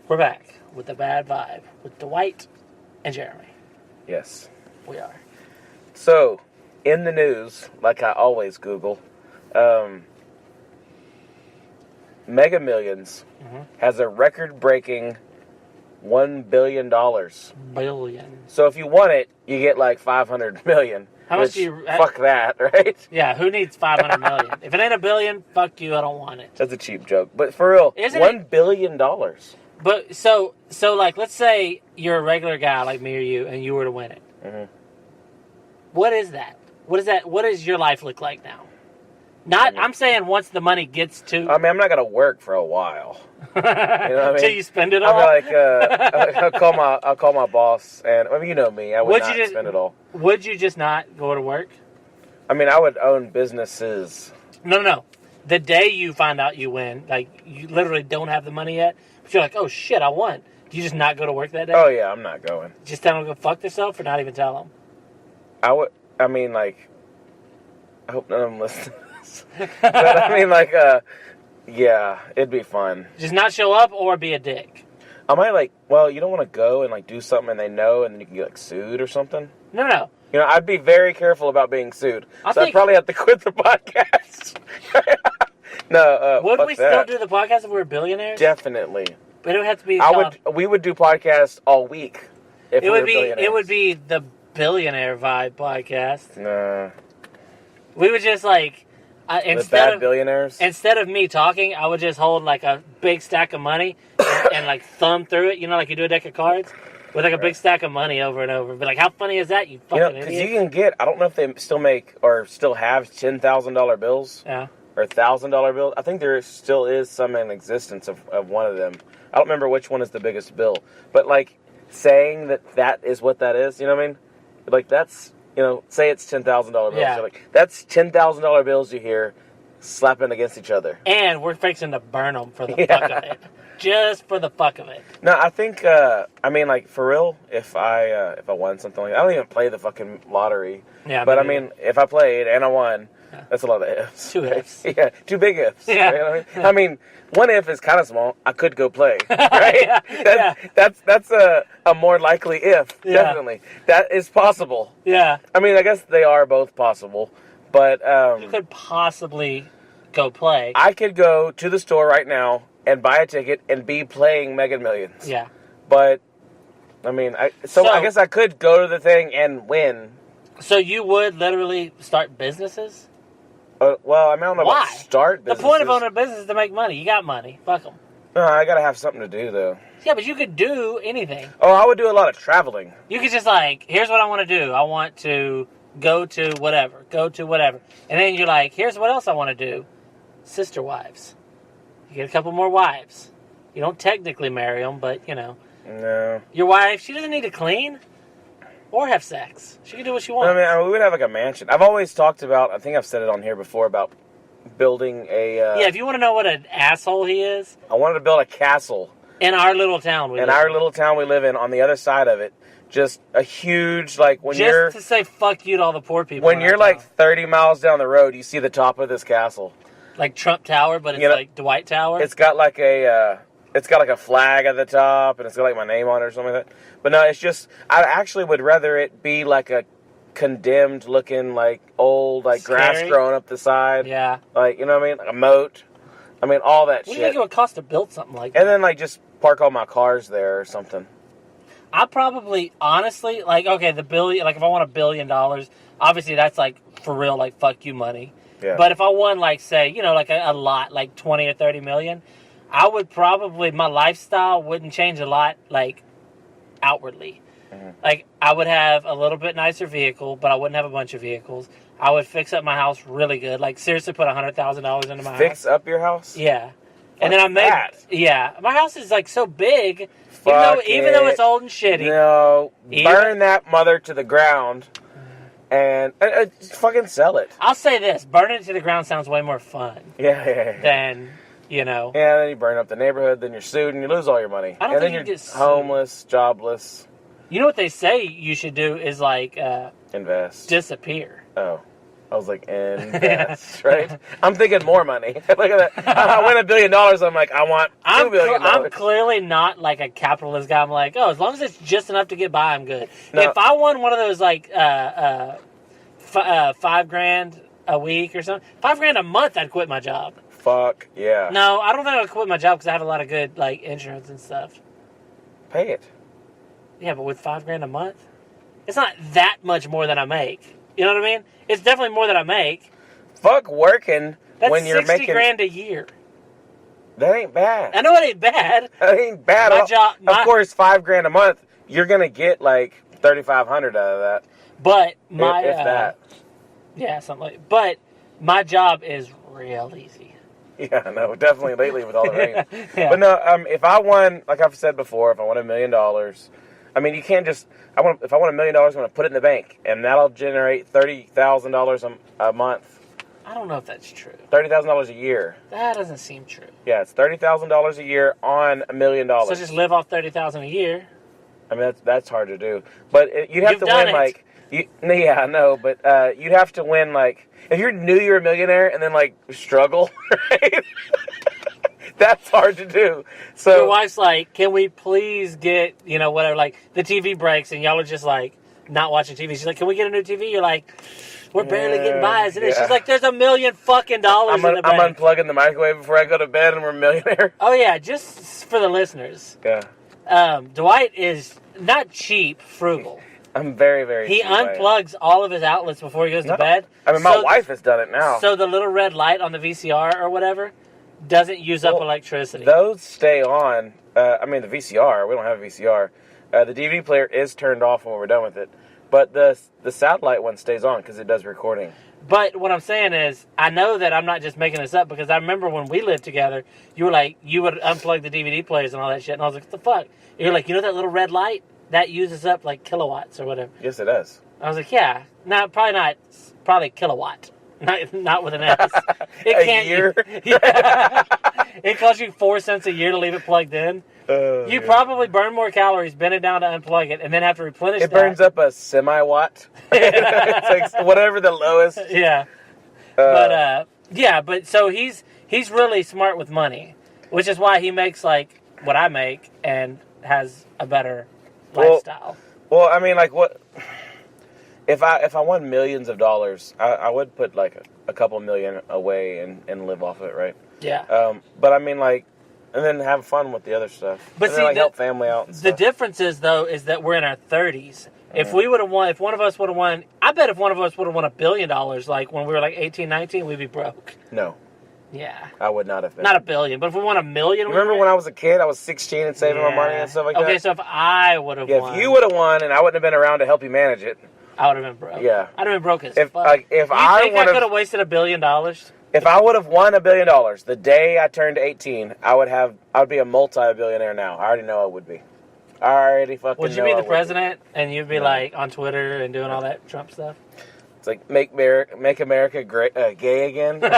We're back with the bad vibe with Dwight and Jeremy. Yes. We are. So, in the news, like I always Google, Mega Millions has a record-breaking $1 billion. Billion. So if you won it, you get like 500 million. How much do you... Fuck that, right? Yeah, who needs 500 million? If it ain't a billion, fuck you, I don't want it. That's a cheap joke. But for real, $1 billion. But, so like, let's say you're a regular guy like me or you, and you were to win it. Mm-hmm. What is that? What does your life look like now? I'm saying once the money gets to... I mean, I'm not going to work for a while. You know what I mean? Till you spend it all? I'll be like, I'll call my boss, and I mean, you know me, I would not spend it all. Would you just not go to work? I mean, I would own businesses. No. The day you find out you win, like, you literally don't have the money yet, but you're like, oh shit, I won. Do you just not go to work that day? Oh yeah, I'm not going. Just tell them to go fuck themselves or not even tell them? I hope none of them listen to this. But I mean, like, yeah, it'd be fun. Just not show up or be a dick? I might, you don't want to go and, do something and they know and then you can get, sued or something? No. You know, I'd be very careful about being sued. I'd probably have to quit the podcast. No, would we still do the podcast if we were billionaires? Definitely. But it would have to be... We would do podcasts all week if we were billionaires. It would be the Billionaire Vibe podcast. Nah. We would just, instead of billionaires? Instead of me talking, I would just hold, a big stack of money and thumb through it, like you do a deck of cards, with, a big stack of money over and over. Be like, how funny is that, you fucking idiot? Because you can get... I don't know if they still make or still have $10,000 bills. Yeah. Or $1,000 bills. I think there still is some in existence of one of them. I don't remember which one is the biggest bill. But, saying that is what that is, you know what I mean? That's, say it's $10,000 bills. Yeah. You're that's $10,000 bills you hear slapping against each other. And we're fixing to burn them for the fuck of it. Just for the fuck of it. No, I think, for real, if I won something I don't even play the fucking lottery. Yeah. But, if I played and I won... Yeah. That's a lot of ifs. 2 ifs. Yeah, 2 big ifs. Yeah. You know what I mean? Yeah. 1 if is kind of small. I could go play. Right? That's a more likely if. Yeah. Definitely. That is possible. Yeah. I mean, I guess they are both possible. But you could possibly go play. I could go to the store right now and buy a ticket and be playing Mega Millions. Yeah. But I mean, I guess I could go to the thing and win. So you would literally start businesses? Well, I don't know about start businesses. The point of owning a business is to make money. You got money. Fuck them. No, I gotta have something to do, though. Yeah, but you could do anything. Oh, I would do a lot of traveling. You could just here's what I want to do. I want to go to whatever. And then you're like, here's what else I want to do. Sister wives. You get a couple more wives. You don't technically marry them, but, No. Your wife, she doesn't need to clean. Or have sex. She can do what she wants. I mean, we would have a mansion. I've always talked about, I think I've said it on here before, about building a... yeah, if you want to know what an asshole he is... I wanted to build a castle. In our little town we live in, on the other side of it. Just a huge, Just to say fuck you to all the poor people. When you're 30 miles down the road, you see the top of this castle. Like Trump Tower, but it's Dwight Tower? It's got a flag at the top, and it's got my name on it or something like that. But no, it's just, I actually would rather it be a condemned looking, old, grass growing up the side. Yeah. You know what I mean? A moat. I mean, all that shit. What do you think it would cost to build something like that? And then, just park all my cars there or something. I probably, honestly, okay, the billion, if I want $1 billion, obviously that's, for real, fuck you money. Yeah. But if I won, say, a lot, 20 or 30 million, I would probably, my lifestyle wouldn't change a lot, outwardly. Mm-hmm. I would have a little bit nicer vehicle, but I wouldn't have a bunch of vehicles. I would fix up my house really good. Seriously put $100,000 into my house. Fix up your house? Yeah. And then I made... Yeah. My house is, so big, even though it's old and shitty. No. Burn that mother to the ground and fucking sell it. I'll say this. Burning it to the ground sounds way more fun. Yeah. Than... Yeah, then you burn up the neighborhood, then you're sued, and you lose all your money. I don't think you're homeless, jobless. You know what they say you should do is, invest. Disappear. Oh. I was like, invest, right? I'm thinking more money. Look at that. I win $1 billion. I'm like, I want $2 billion. I'm clearly not like a capitalist guy. I'm like, oh, as long as it's just enough to get by, I'm good. No. If I won one of those like $5,000 a week or something, $5,000 a month, I'd quit my job. Fuck yeah. No, I don't think I'd quit my job because I have a lot of good like insurance and stuff. Pay it. Yeah, but with $5,000 a month, it's not that much more than I make. You know what I mean? It's definitely more than I make. Fuck working That's when you're making $60,000 a year. That ain't bad. I know it ain't bad. That ain't bad. Of course, $5,000 a month, you're gonna get like $3,500 out of that. But if that. Yeah, something like. But my job is real easy. Yeah, no, definitely lately with all the rain. Yeah. But no, if I won, like I've said before, if I won $1 million, I mean, you can't just. If I want $1 million, I'm going to put it in the bank, and that'll generate $30,000 a month. I don't know if that's true. $30,000 a year. That doesn't seem true. Yeah, it's $30,000 a year on $1 million. So just live off $30,000 a year. I mean, that's hard to do. But you'd have to win like. Yeah, I know, but you'd have to win like if you knew you were a millionaire and then like struggle, right? That's hard to do. So your wife's like, can we please get, whatever, like the TV breaks and y'all are just like not watching TV. She's like, can we get a new TV? You're like, we're barely getting by as it is. She's like, there's $1 million fucking in the bank. I'm unplugging the microwave before I go to bed and we're a millionaire. Oh yeah, just for the listeners. Yeah. Dwight is not cheap, frugal. I'm very, very He unplugs all of his outlets before he goes to bed. I mean, my wife has done it now. So the little red light on the VCR or whatever doesn't use up electricity. Those stay on. I mean, the VCR, we don't have a VCR. The DVD player is turned off when we're done with it. But the satellite one stays on because it does recording. But what I'm saying is, I know that I'm not just making this up because I remember when we lived together, you were like, you would unplug the DVD players and all that shit. And I was like, what the fuck? And you're like, that little red light? That uses up like kilowatts or whatever. Yes, it does. I was like, yeah. No, probably kilowatt. Not with an S. A year? Yeah. It costs you 4 cents a year to leave it plugged in. You probably burn more calories bending down to unplug it and then have to replenish it. It burns up a semi-watt. It's like whatever the lowest. Yeah. But so he's really smart with money, which is why he makes like what I make and has a better lifestyle. Well, I mean, like what if I won millions of dollars, I would put like a couple million away and live off it, right? Yeah. But I mean, like, and then have fun with the other stuff. But and then, help family out. And the difference is though is that we're in our 30s. If we would have won, if one of us would have won, I bet if one of us would have won $1 billion, like when we were like 18, 19, we'd be broke. No. Yeah. I would not have been. Not $1 billion, but if we won $1 million... Remember when I was a kid, I was 16 and saving my money and stuff like that? Okay, so if I would have won... if you would have won and I wouldn't have been around to help you manage it... I would have been broke. Yeah. I'd have been broke as fuck. You think I could have wasted $1 billion? If I would have won $1 billion the day I turned 18, I would be a multi-billionaire now. I already know I would be. I already fucking Would you be the president and you'd be like on Twitter and doing all that Trump stuff? It's like make America great, gay again. Dude,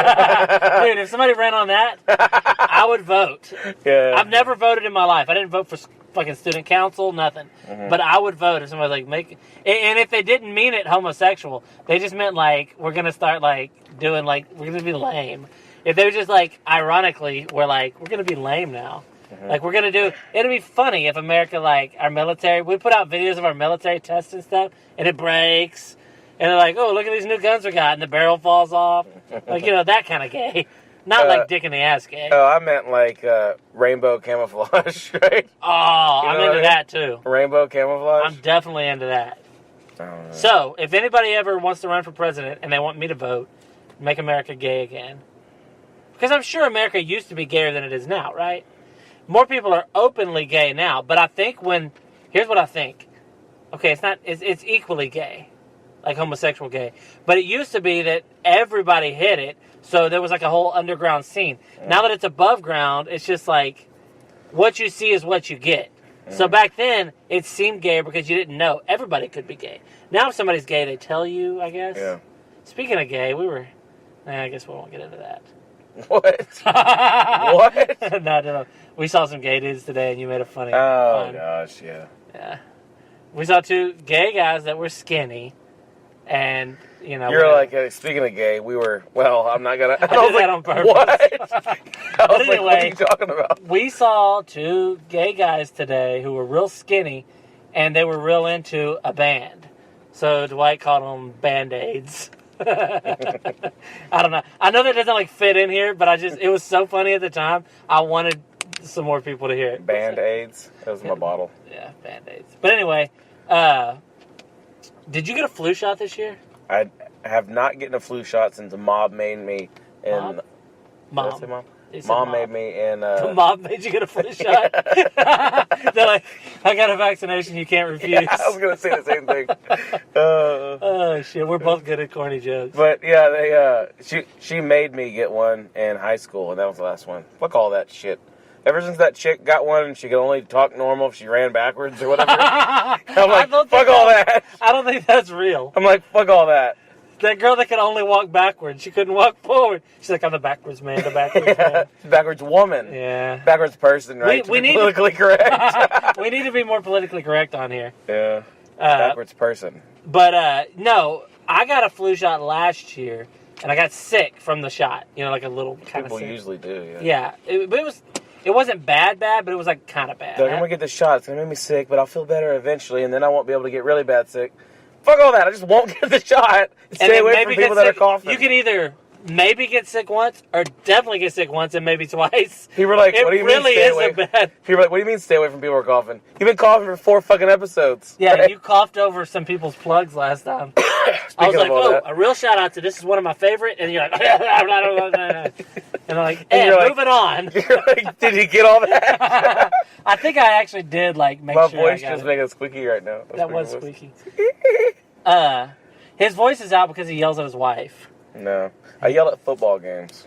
if somebody ran on that, I would vote. Yeah. I've never voted in my life. I didn't vote for fucking student council, nothing. Mm-hmm. But I would vote if somebody like and if they didn't mean it homosexual, they just meant like we're gonna start like doing like we're gonna be lame. If they were just like ironically, we're gonna be lame now. Mm-hmm. Like we're gonna do. It'd be funny if America like our military. We put out videos of our military tests and stuff, and it breaks. And they're like, oh, look at these new guns we got. And the barrel falls off. Like, that kind of gay. Not like dick in the ass gay. Oh, I meant like rainbow camouflage, right? Oh, I'm into that too. Rainbow camouflage? I'm definitely into that. Oh, so, if anybody ever wants to run for president and they want me to vote, make America gay again. Because I'm sure America used to be gayer than it is now, right? More people are openly gay now. But I think here's what I think. Okay, it's equally gay. Like homosexual gay. But it used to be that everybody hid it, so there was like a whole underground scene. Now that it's above ground, it's just like, what you see is what you get. So back then, it seemed gayer because you didn't know. Everybody could be gay. Now if somebody's gay, they tell you, I guess. Yeah. Speaking of gay, I guess we won't get into that. What? What? No. We saw some gay dudes today, and you made a funny Oh, gosh, yeah. Yeah. We saw two gay guys that were skinny, and you know. You're like, speaking of gay, we were, well, I'm not going to. I did that on purpose. What? I was anyway, what are you talking about? We saw 2 gay guys today who were real skinny, and they were real into a band. So Dwight called them Band-Aids. I don't know. I know that doesn't like fit in here, but it was so funny at the time. I wanted some more people to hear it. Band-Aids? That was my bottle. Yeah, Band-Aids. But anyway, did you get a flu shot this year? I have not gotten a flu shot since the mob made me in... Mom? Did I say mom? They said Mom made me in... The mob made you get a flu shot? They're like, I got a vaccination you can't refuse. Yeah, I was going to say the same thing. Oh, shit. We're both good at corny jokes. But, yeah, she made me get one in high school, and that was the last one. Fuck all that shit. Ever since that chick got one and she could only talk normal if she ran backwards or whatever, I'm like, fuck all that. I don't think that's real. I'm like, fuck all that. That girl that could only walk backwards, she couldn't walk forward. She's like, I'm the backwards man, the backwards man. Backwards woman. Yeah. Backwards person, right? We need politically correct. We need to be more politically correct on here. Yeah. Backwards person. But, no, I got a flu shot last year, and I got sick from the shot. You know, like a little kind of sick. People usually do, yeah. Yeah, but it wasn't bad, but it was like kind of bad. They're like, I'm going to get this shot. It's going to make me sick, but I'll feel better eventually, and then I won't be able to get really bad sick. Fuck all that. I just won't get the shot. Stay away from people that are coughing. You can either maybe get sick once or definitely get sick once and maybe twice. People are like, what do you mean stay away? Bad. People are like, what do you mean stay away from people who are coughing? You've been coughing for 4 fucking episodes. Yeah, right? You coughed over some people's plugs last time. I was like, a real shout out to this is one of my favorite, and you're like, and I'm like, moving on. You're like, did he get all that? I think I actually did like make my sure. My voice just making squeaky right now. That was squeaky. His voice is out because he yells at his wife. No, I yell at football games.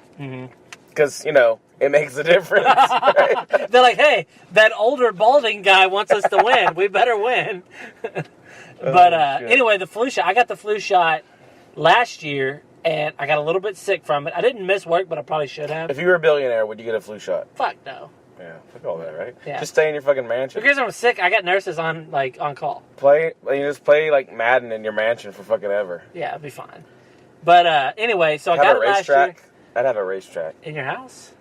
Because, it makes a difference. Right? They're like, hey, that older balding guy wants us to win. We better win. But anyway, the flu shot. I got the flu shot last year, and I got a little bit sick from it. I didn't miss work, but I probably should have. If you were a billionaire, would you get a flu shot? Fuck no. Yeah, fuck all that, right? Yeah. Just stay in your fucking mansion. Because I'm sick, I got nurses on call. You just play like Madden in your mansion for fucking ever. Yeah, it'll be fine. But anyway, so I got it last year. I'd have a racetrack. In your house?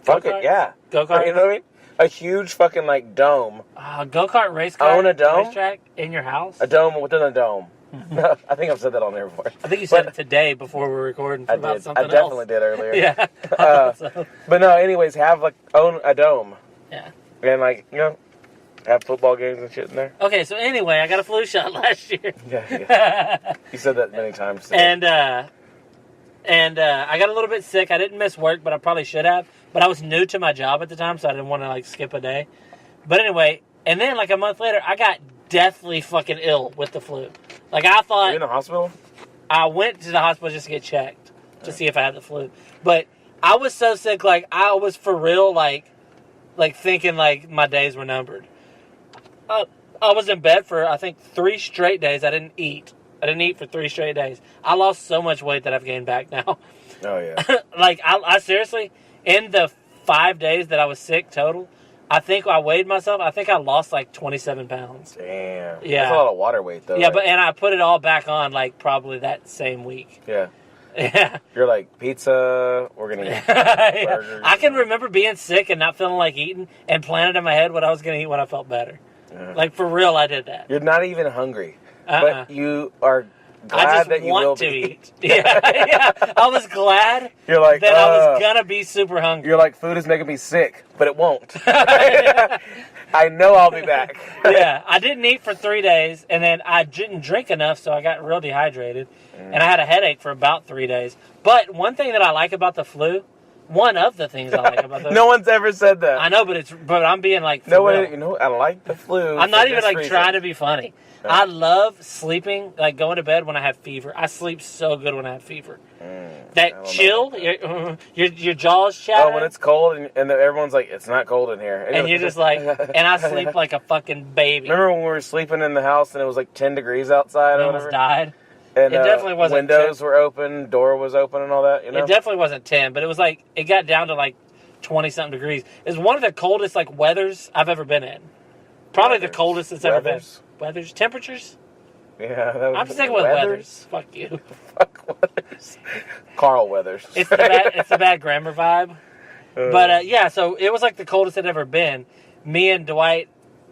Fuck it, yeah. Go-kart? You know what I mean? A huge fucking dome. Go-kart race car? Own a dome? Racetrack in your house? A dome within a dome. I think I've said that on there before. I think you said it today before we were recording about something else. I definitely did earlier. Yeah. I thought so. But no, anyways, own a dome. Yeah. And have football games and shit in there. Okay, so anyway, I got a flu shot last year. Yeah. You said that many times today. And I got a little bit sick. I didn't miss work, but I probably should have. But I was new to my job at the time, so I didn't want to skip a day. But anyway, and then a month later, I got deathly fucking ill with the flu. I thought... Were you in the hospital? I went to the hospital just to get checked, to see if I had the flu. But I was so sick, I was for real, thinking, my days were numbered. I was in bed for, I think, 3 straight days. I didn't eat. I didn't eat for 3 straight days. I lost so much weight that I've gained back now. Oh, yeah. I seriously, in the 5 days that I was sick total, I think I weighed myself. I think I lost 27 pounds. Damn. Yeah. That's a lot of water weight, though. Yeah, and I put it all back on, probably that same week. Yeah. Yeah. You're like, pizza, we're going to eat burgers. I can remember being sick and not feeling like eating and planning in my head what I was going to eat when I felt better. Yeah. For real, I did that. You're not even hungry. But you are glad I just that you want will to be. eat. Yeah. I was glad You're like, that I was going to be super hungry. You're like, food is making me sick, but it won't. I know I'll be back. Yeah, I didn't eat for 3 days, and then I didn't drink enough, so I got real dehydrated. And I had a headache for about 3 days. But one thing that I like about the flu, one of the things I like about the flu. No one's ever said that. I know, but I'm being no one, I like the flu. I'm not even trying to be funny. No. I love sleeping, going to bed when I have fever. I sleep so good when I have fever. That chill, your jaws chatter. Oh, when it's cold and everyone's like, it's not cold in here. And you're just like, and I sleep like a fucking baby. Remember when we were sleeping in the house and it was 10 degrees outside? I almost died. And it definitely wasn't. Windows were open, door was open, and all that. It definitely wasn't 10, but it was it got down to 20-something degrees. It's one of the coldest weathers I've ever been in. Probably the coldest it's ever been. Weathers, temperatures. Yeah, that was I'm sticking with Weathers. Fuck you. Fuck Weathers. Carl Weathers. It's the bad grammar vibe. But yeah, so it was like the coldest it ever been. Me and Dwight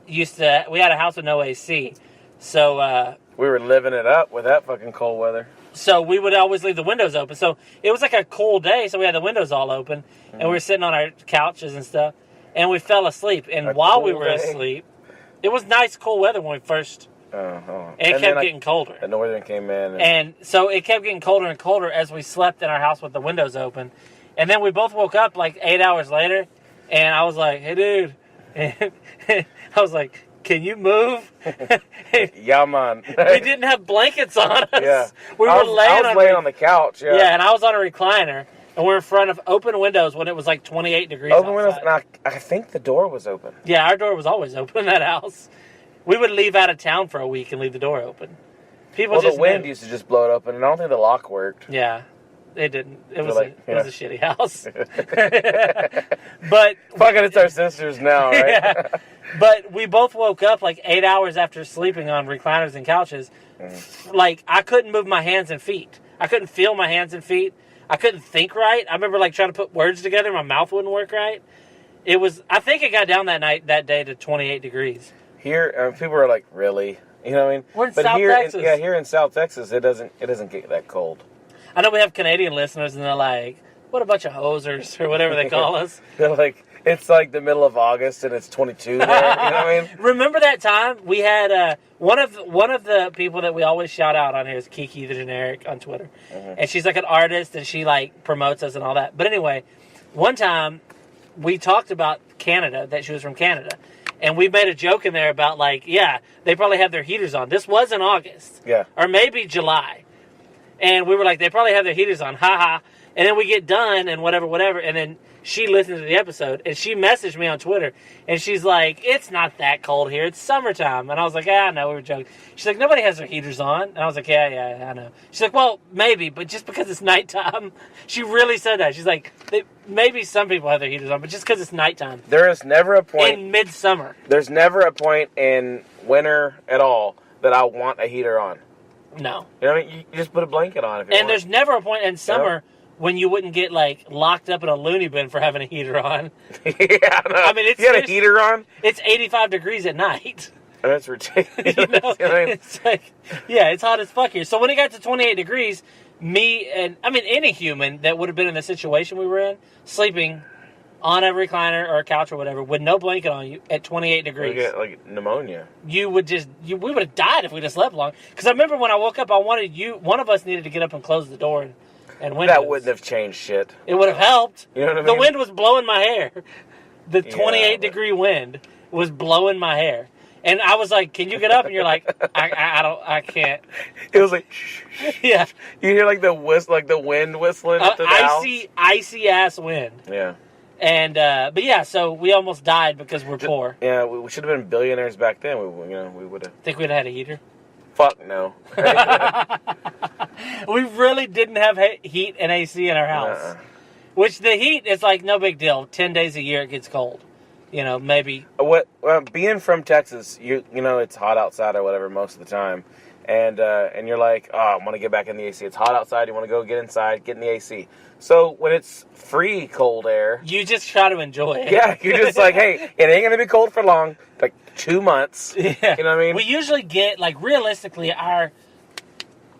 we had a house with no AC. So we were living it up with that fucking cold weather. So we would always leave the windows open. So it was like a cool day, so we had the windows all open, and we were sitting on our couches and stuff, and we fell asleep. And while we were asleep, it was nice, cool weather when we first. And it kept getting colder. The northern came in, and so it kept getting colder and colder as we slept in our house with the windows open. And then we both woke up like 8 hours later, and I was like, "Hey, dude," and I was like, "Can you move?" Yeah, man. We didn't have blankets on us. Yeah, we were laying on the couch. Yeah, yeah, and I was on a recliner, and we're in front of open windows when it was like 28 degrees. Open outside. windows, and I think the door was open. Yeah, our door was always open in that house. We would leave out of town for a week and leave the door open. People just the wind knew. used to just blow it open, and I don't think the lock worked. Yeah. It didn't. It was like, it was a shitty house. But fucking, it's our sisters now, right? Yeah. But we both woke up like 8 hours after sleeping on recliners and couches. Like, I couldn't move my hands and feet. I couldn't feel my hands and feet. I couldn't think right. I remember like trying to put words together. My mouth wouldn't work right. It was. I think it got down that day to 28 degrees. Here, people are like, really? You know what I mean? We're in South Texas. Here in South Texas, it doesn't get that cold. I know we have Canadian listeners, and they're like, what a bunch of hosers, or whatever they call us. They're like, it's like the middle of August, and it's 22 there, you know what I mean? Remember that time we had, one of the people that we always shout out on here is Kiki the Generic on Twitter. And she's like an artist, and she like promotes us and all that. But anyway, one time, we talked about Canada, that she was from Canada. And we made a joke in there about like, yeah, they probably have their heaters on. This was in August. Yeah. Or maybe July. And we were like, they probably have their heaters on, haha. And then we get done and whatever. And then she listened to the episode and she messaged me on Twitter. And she's like, it's not that cold here. It's summertime. And I was like, yeah, I know, we were joking. She's like, nobody has their heaters on. And I was like, yeah, I know. She's like, well, maybe, but just because it's nighttime. She really said that. She's like, maybe some people have their heaters on, but just because it's nighttime. There is never a point. In midsummer. There's never a point in winter at all that I want a heater on. No. You know what I mean? You just put a blanket on if you want. There's never a point in summer when you wouldn't get, like, locked up in a loony bin for having a heater on. Yeah, no. I mean, you got a heater on? It's 85 degrees at night. That's ridiculous. You know? It's like, yeah, it's hot as fuck here. So when it got to 28 degrees, me and, I mean, any human that would have been in the situation we were in, sleeping on a recliner or a couch or whatever, with no blanket on you at 28 degrees. You get, like, pneumonia. We would have died if we just slept long. Because I remember when I woke up, one of us needed to get up and close the door and windows. That wouldn't have changed shit. It would have helped. You know what I mean? The wind was blowing my hair. The 28 degree wind was blowing my hair. And I was like, can you get up? And you're like, I can't. It was like, shh. Yeah. You hear like the wind whistling to the house? Icy ass wind. Yeah. And but yeah, so we almost died because we're poor. Yeah, we should have been billionaires back then. We would have. Think we'd had a heater? Fuck no. We really didn't have heat and AC in our house. Which the heat is like no big deal. 10 days a year it gets cold. You know, maybe. Being from Texas, you know it's hot outside or whatever most of the time, and you're like, oh, I want to get back in the AC. It's hot outside. You want to go get inside, get in the AC. So when it's free cold air, you just try to enjoy it. Yeah, you're just like, hey, it ain't gonna be cold for long, like 2 months. Yeah. You know what I mean? We usually get, like, realistically,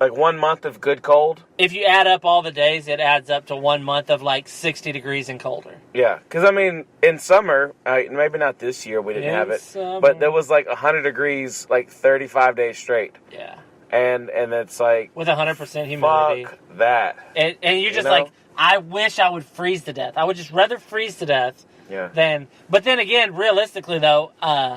like 1 month of good cold. If you add up all the days, it adds up to 1 month of like 60 degrees and colder. Yeah, because I mean, in summer, maybe not this year, we didn't have it, but there was like 100 degrees, like 35 days straight. Yeah, and it's like with 100% humidity. Fuck that. And you're just like, I wish I would freeze to death. I would just rather freeze to death. Yeah. But then again, realistically though,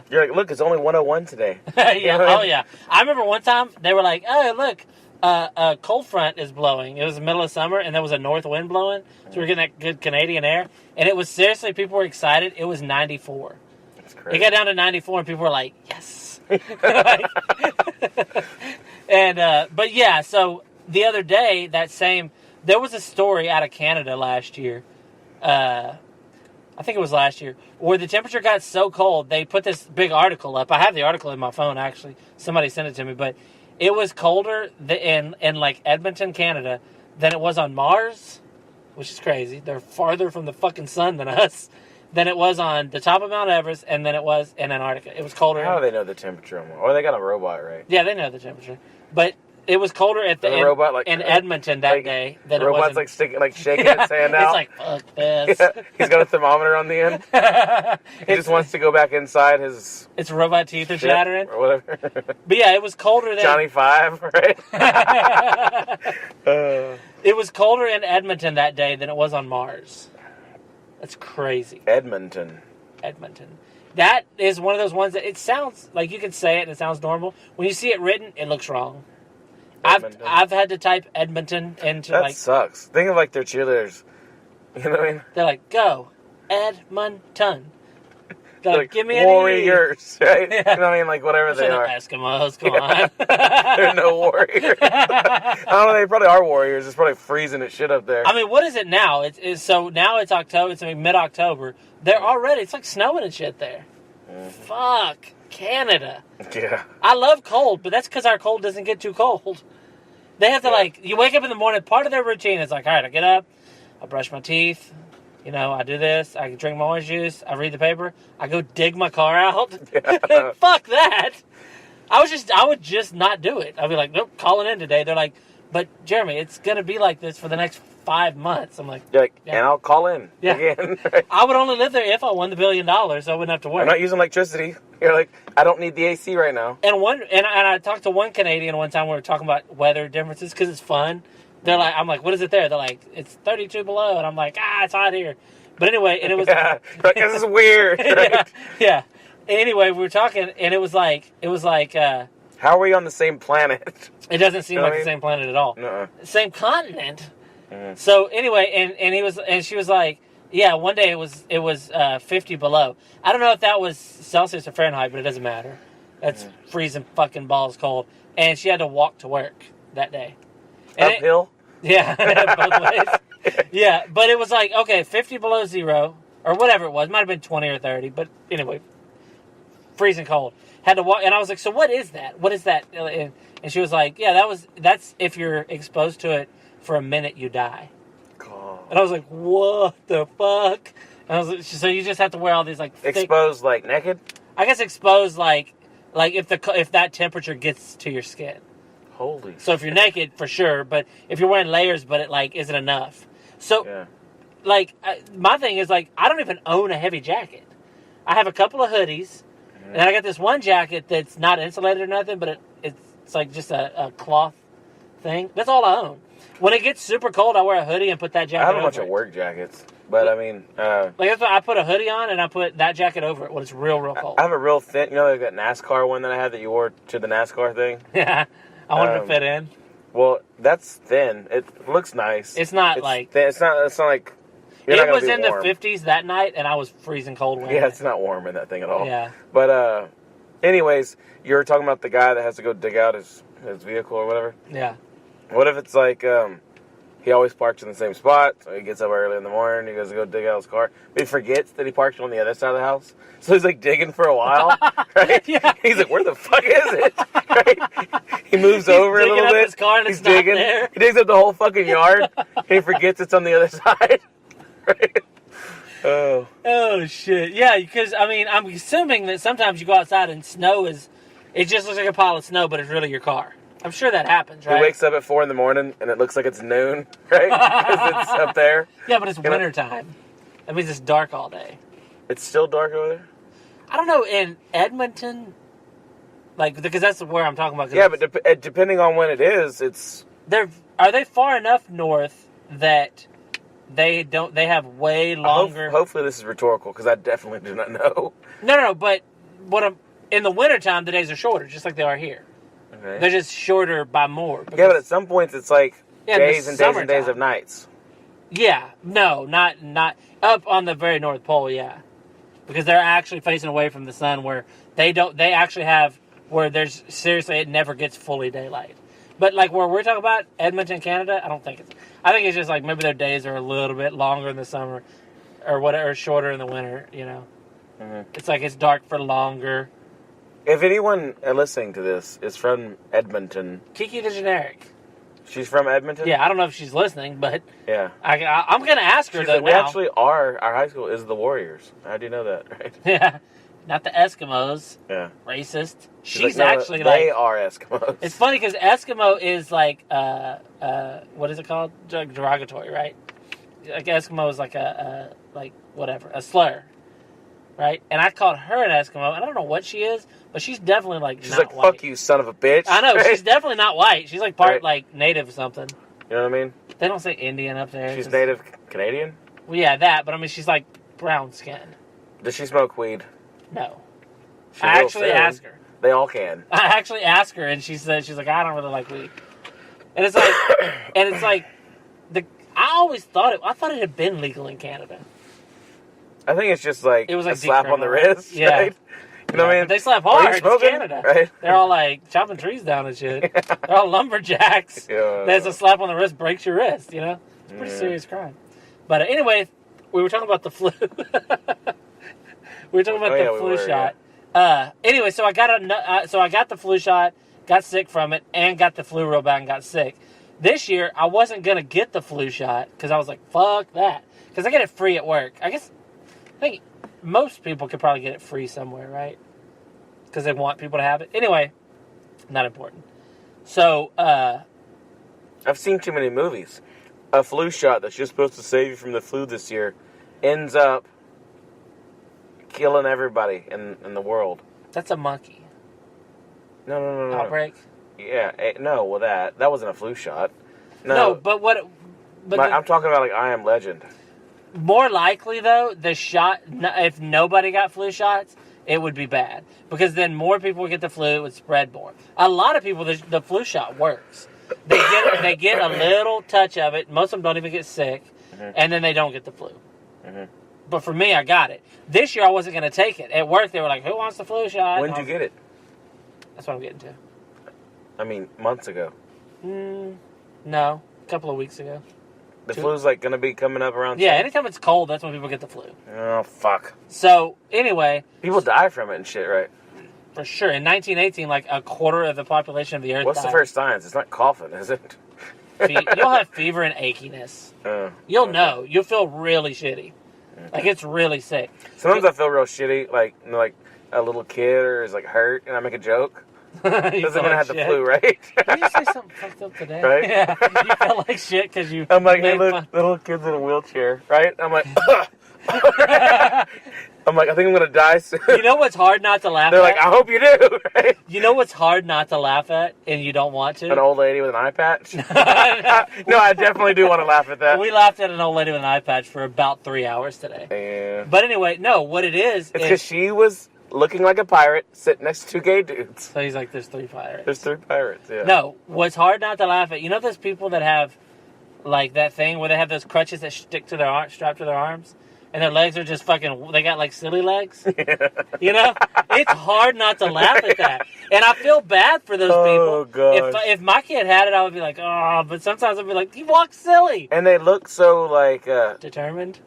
you're like, look, it's only 101 today. Yeah. You know oh yeah. I remember one time they were like, oh look. A cold front is blowing. It was the middle of summer, and there was a north wind blowing, so we were getting that good Canadian air. And it was seriously, people were excited. It was 94. That's crazy. It got down to 94, and people were like, "Yes!" But yeah. So the other day, there was a story out of Canada last year. I think it was last year, where the temperature got so cold, they put this big article up. I have the article in my phone, actually. Somebody sent it to me, but it was colder in like Edmonton, Canada, than it was on Mars, which is crazy. They're farther from the fucking sun than us. Than it was on the top of Mount Everest, and then it was in Antarctica. It was colder. How do they know the temperature? Or they got a robot, right? Yeah, they know the temperature. But it was colder at the robot, like, in Edmonton that day than it was. Robot's like shaking its hand out. It's like, fuck this. Yeah, he's got a thermometer on the end. He just wants to go back inside his. Its robot teeth are shattering or whatever. But yeah, it was colder than Johnny Five, right? It was colder in Edmonton that day than it was on Mars. That's crazy. Edmonton. That is one of those ones that it sounds like you can say it and it sounds normal. When you see it written, it looks wrong. Edmonton. I've had to type Edmonton into that sucks. Think of like their cheerleaders. You know what I mean? They're like, go, Edmonton. They're like, give me an warriors, right? Yeah. You know what I mean? Like whatever they are. Eskimos, come on. They're no warriors. I don't know. They probably are warriors. It's probably freezing as shit up there. I mean, what is it now? So now it's October. It's mid-October. They're already. It's like snowing and shit there. Mm-hmm. Fuck Canada. Yeah. I love cold, but that's because our cold doesn't get too cold. They have to you wake up in the morning. Part of their routine is like, all right, I get up, I brush my teeth. You know, I do this. I drink my orange juice. I read the paper. I go dig my car out. Yeah. Fuck that. I would just not do it. I'd be like, nope, calling in today. They're like, but Jeremy, it's gonna be like this for the next 5 months. I'm like, yeah. And I'll call in again. I would only live there if I won the $1 billion, so I wouldn't have to worry. I'm not using electricity. You're like, I don't need the AC right now. And I talked to one Canadian one time. We were talking about weather differences because it's fun. They're like, I'm like, what is it there? They're like, it's 32 below. And I'm like, it's hot here. But anyway, and it was... like, this is weird. Right? Yeah. Anyway, we were talking, and it was like... how are we on the same planet? It doesn't seem like the same planet at all. Nuh-uh. Same continent. Mm. So anyway, and she was like, yeah, one day it was 50 below. I don't know if that was Celsius or Fahrenheit, but it doesn't matter. That's freezing fucking balls cold. And she had to walk to work that day. And uphill? Both ways. Yeah, but it was like, okay, 50 below zero, or whatever it was. Might have been 20 or 30, but anyway, freezing cold. Had to walk, and I was like, so what is that? What is that? And she was like, yeah, that's if you're exposed to it for a minute, you die. God. And I was like, what the fuck? And I was like, so you just have to wear all these like exposed, like naked? I guess exposed, like if that temperature gets to your skin. Holy So if you're naked, for sure, but if you're wearing layers, but it like isn't enough. So, my thing is like, I don't even own a heavy jacket. I have a couple of hoodies, and I got this one jacket that's not insulated or nothing, but it's like just a cloth thing. That's all I own. When it gets super cold, I wear a hoodie and put that jacket over it. I have a bunch of work jackets, but I mean... like that's why I put a hoodie on, and I put that jacket over it when it's real, real cold. I have a real thin... You know like that NASCAR one that I had that you wore to the NASCAR thing? Yeah. I wanted to fit in. Well, that's thin. It looks nice. It's not like... Thin. It's not like... It was in the 50s that night, and I was freezing cold. Yeah, it's not warm in that thing at all. Yeah. But, anyways, you were talking about the guy that has to go dig out his vehicle or whatever. Yeah. What if it's like, he always parks in the same spot, so he gets up early in the morning, he goes to go dig out his car, but he forgets that he parked on the other side of the house, so he's like digging for a while, right? Yeah. He's like, where the fuck is it? Right? He moves over a little bit, his car and he's it's not digging, there. He digs up the whole fucking yard, and he forgets it's on the other side, right? Oh, shit. Yeah, because, I mean, I'm assuming that sometimes you go outside and it just looks like a pile of snow, but it's really your car. I'm sure that happens, right? He wakes up at 4 in the morning, and it looks like it's noon, right? Because it's up there. Yeah, but it's wintertime. That means it's dark all day. It's still dark over there? I don't know, in Edmonton, like, because that's where I'm talking about. Yeah, but depending on when it is, it's... Are they far enough north that they have way longer... Hopefully this is rhetorical, because I definitely do not know. No, but in the wintertime, the days are shorter, just like they are here. Okay. They're just shorter by more. Yeah, but at some points it's like days and days and days of nights. Yeah, no, not up on the very North Pole, yeah. Because they're actually facing away from the sun where they actually have, where there's, seriously, it never gets fully daylight. But like where we're talking about, Edmonton, Canada, I think it's just like maybe their days are a little bit longer in the summer or whatever, shorter in the winter, you know. Mm-hmm. It's like it's dark for longer. If anyone listening to this is from Edmonton... Kiki the Generic. She's from Edmonton? Yeah, I don't know if she's listening, but... Yeah. I'm going to ask her, though, We actually are... Our high school is the Warriors. How do you know that, right? Yeah. Not the Eskimos. Yeah. Racist. She's She's actually like... They are Eskimos. It's funny because Eskimo is like... what is it called? Derogatory, right? Like Eskimo is like a slur. Right? And I called her an Eskimo, and I don't know what she is, but she's definitely like she's not like, white. fuck you, son of a bitch. I know, right? she's definitely not white. She's like part right. like native or something. You know what I mean? They don't say Indian up there. She's native Canadian? Well, yeah, that, but I mean, she's like brown skinned. Does she smoke weed? No. She I will actually soon. asked her. They all can. I actually asked her, and she said, she's like, I don't really like weed. And it's like, I always thought I thought it had been legal in Canada. I think it's just like, It was like a slap on the wrist. Yeah. Right? You know what I mean? But they slap Are you hard. It's smoking? Canada. Right? They're all like chopping trees down and shit. They're all lumberjacks. Yeah. There's a slap on the wrist, breaks your wrist, you know? It's a pretty serious crime. But anyway, we were talking about the flu. We were talking about the flu shot. Yeah. Anyway, so I got the flu shot, got sick from it, and got the flu real bad and got sick. This year, I wasn't going to get the flu shot because I was like, fuck that. Because I get it free at work. I think most people could probably get it free somewhere, right? Because they want people to have it. Anyway, not important. So, I've seen too many movies. A flu shot that's just supposed to save you from the flu this year ends up killing everybody in the world. That's a monkey. No. Outbreak? Yeah, no, well that wasn't a flu shot. No, but what... I'm talking about like I Am Legend. More likely, though, the shot, if nobody got flu shots, it would be bad. Because then more people would get the flu, it would spread more. A lot of people, the flu shot works. They get a little touch of it. Most of them don't even get sick. Mm-hmm. And then they don't get the flu. Mm-hmm. But for me, I got it. This year, I wasn't going to take it. At work, they were like, who wants the flu shot? When did you get it? That's what I'm getting to. I mean, months ago. No. A couple of weeks ago. The flu's like going to be coming up around... Yeah, anytime it's cold, that's when people get the flu. Oh, fuck. So, anyway... People die from it and shit, right? For sure. In 1918, like a quarter of the population of the Earth What's died. the first signs? It's not coughing, is it? You'll have fever and achiness. You'll know. You'll feel really shitty. Okay. Like, it's really sick. Sometimes I feel real shitty, like a little kid or is like hurt, and I make a joke. Doesn't mean I had the flu, right? Did you say something fucked up today? Right? Yeah. You felt like shit because you... I'm like, hey, look, little kid's in a wheelchair, right? I'm like, I'm like, I think I'm going to die soon. You know what's hard not to laugh at? They're like, I hope you do, right? You know what's hard not to laugh at and you don't want to? An old lady with an eye patch? No, I definitely do want to laugh at that. We laughed at an old lady with an eye patch for about 3 hours today. Yeah. But anyway, no, what it is... It's because she was looking like a pirate sitting next to two gay dudes. So he's like, there's 3 pirates. There's 3 pirates, yeah. No, what's hard not to laugh at, you know those people that have, like, that thing where they have those crutches that stick to their arms, strapped to their arms? And their legs are just fucking, they got, like, silly legs? Yeah. You know? It's hard not to laugh at that. And I feel bad for those people. God. If my kid had it, I would be like, oh, but sometimes I'd be like, he walks silly. And they look so, like... Determined?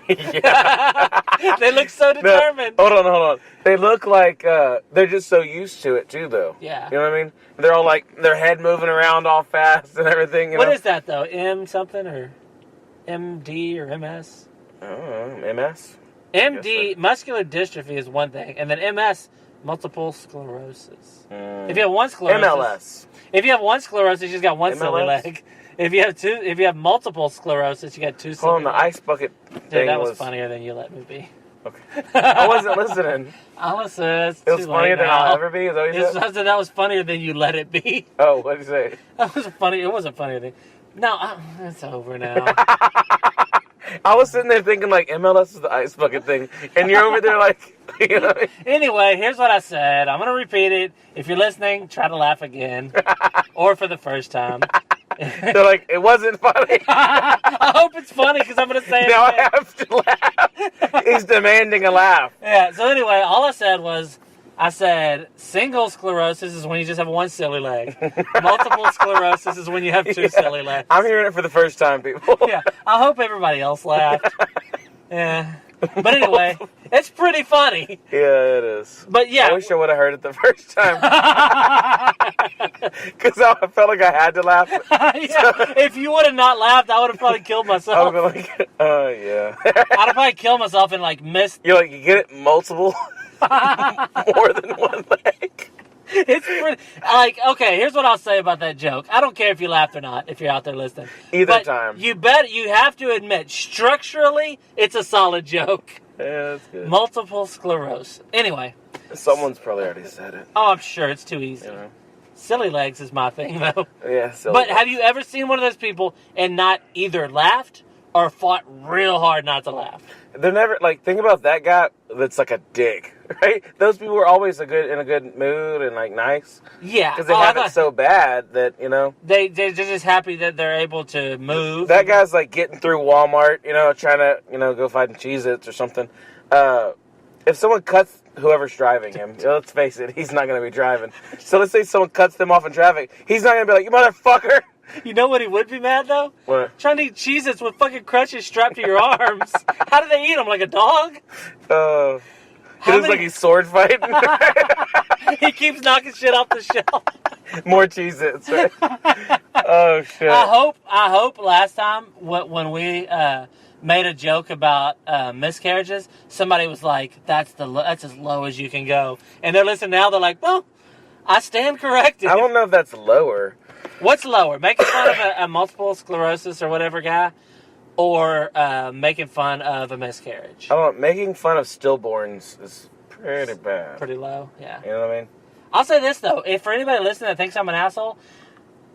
Yeah. They look so determined. No, hold on. They look like they're just so used to it too, though. Yeah. You know what I mean? They're all like their head moving around all fast and everything. What is that though? M something or MD or MS? I don't know. MS. MD muscular dystrophy is one thing, and then MS multiple sclerosis. If you have one sclerosis, MLS. If you have one sclerosis, you just got one MLS? silly leg. If you have multiple sclerosis, you got 2 silly Hold on, the legs. ice bucket thing. Dude, that was funnier than you let me be. Okay. I wasn't listening. Alice, it was funnier than I'll ever be. Is that what you said? I said that was funnier than you let it be. Oh, what did you say? That was funny. It was a funnier thing. No, it's over now. I was sitting there thinking like MLS is the ice bucket thing, and you're over there like, you know. Anyway, here's what I said. I'm gonna repeat it. If you're listening, try to laugh again, or for the first time. They're like, it wasn't funny. I hope it's funny because I'm gonna say it now again. I have to laugh. He's demanding a laugh. Yeah. So anyway, all I said was, single-sclerosis is when you just have one silly leg. Multiple sclerosis is when you have 2 silly legs. I'm hearing it for the first time, people. Yeah. I hope everybody else laughed. Yeah. But anyway, it's pretty funny. Yeah, it is. But yeah. I wish I would have heard it the first time. Because I felt like I had to laugh. Yeah, if you would have not laughed, I would have probably killed myself. I would have been like, oh, yeah. I'd have probably killed myself and like missed. You're like, you get it multiple? More than one leg? It's pretty, like, okay, here's what I'll say about that joke. I don't care if you laughed or not, if you're out there listening. Either time. You have to admit, structurally, it's a solid joke. Yeah, that's good. Multiple sclerosis. Anyway. Someone's probably already said it. Oh, I'm sure. It's too easy. You know? Silly legs is my thing, though. Yeah, silly But legs. have you ever seen one of those people and not either laughed or fought real hard not to laugh? They're never, like, think about that guy that's like a dick, right? Those people are always in a good mood and, like, nice. Yeah. Because they have it so bad that, you know. They're just happy that they're able to move. That guy's, like, getting through Walmart, you know, trying to, you know, go find Cheez-Its or something. If someone cuts whoever's driving him, let's face it, he's not going to be driving. So let's say someone cuts them off in traffic. He's not going to be like, you motherfucker. You know what he would be mad, though? What? Trying to eat Cheez-Its with fucking crutches strapped to your arms. How do they eat them? Like a dog? It looks like he's sword fighting. He keeps knocking shit off the shelf. More Cheez-Its, right? Oh, shit. I hope last time when we made a joke about miscarriages, somebody was like, that's as low as you can go. And they're listening now, they're like, well, I stand corrected. I don't know if that's lower. What's lower? Making fun of a multiple sclerosis or whatever guy, or making fun of a miscarriage? I don't know. Making fun of stillborns is pretty bad. Pretty low, yeah. You know what I mean? I'll say this, though. If for anybody listening that thinks I'm an asshole,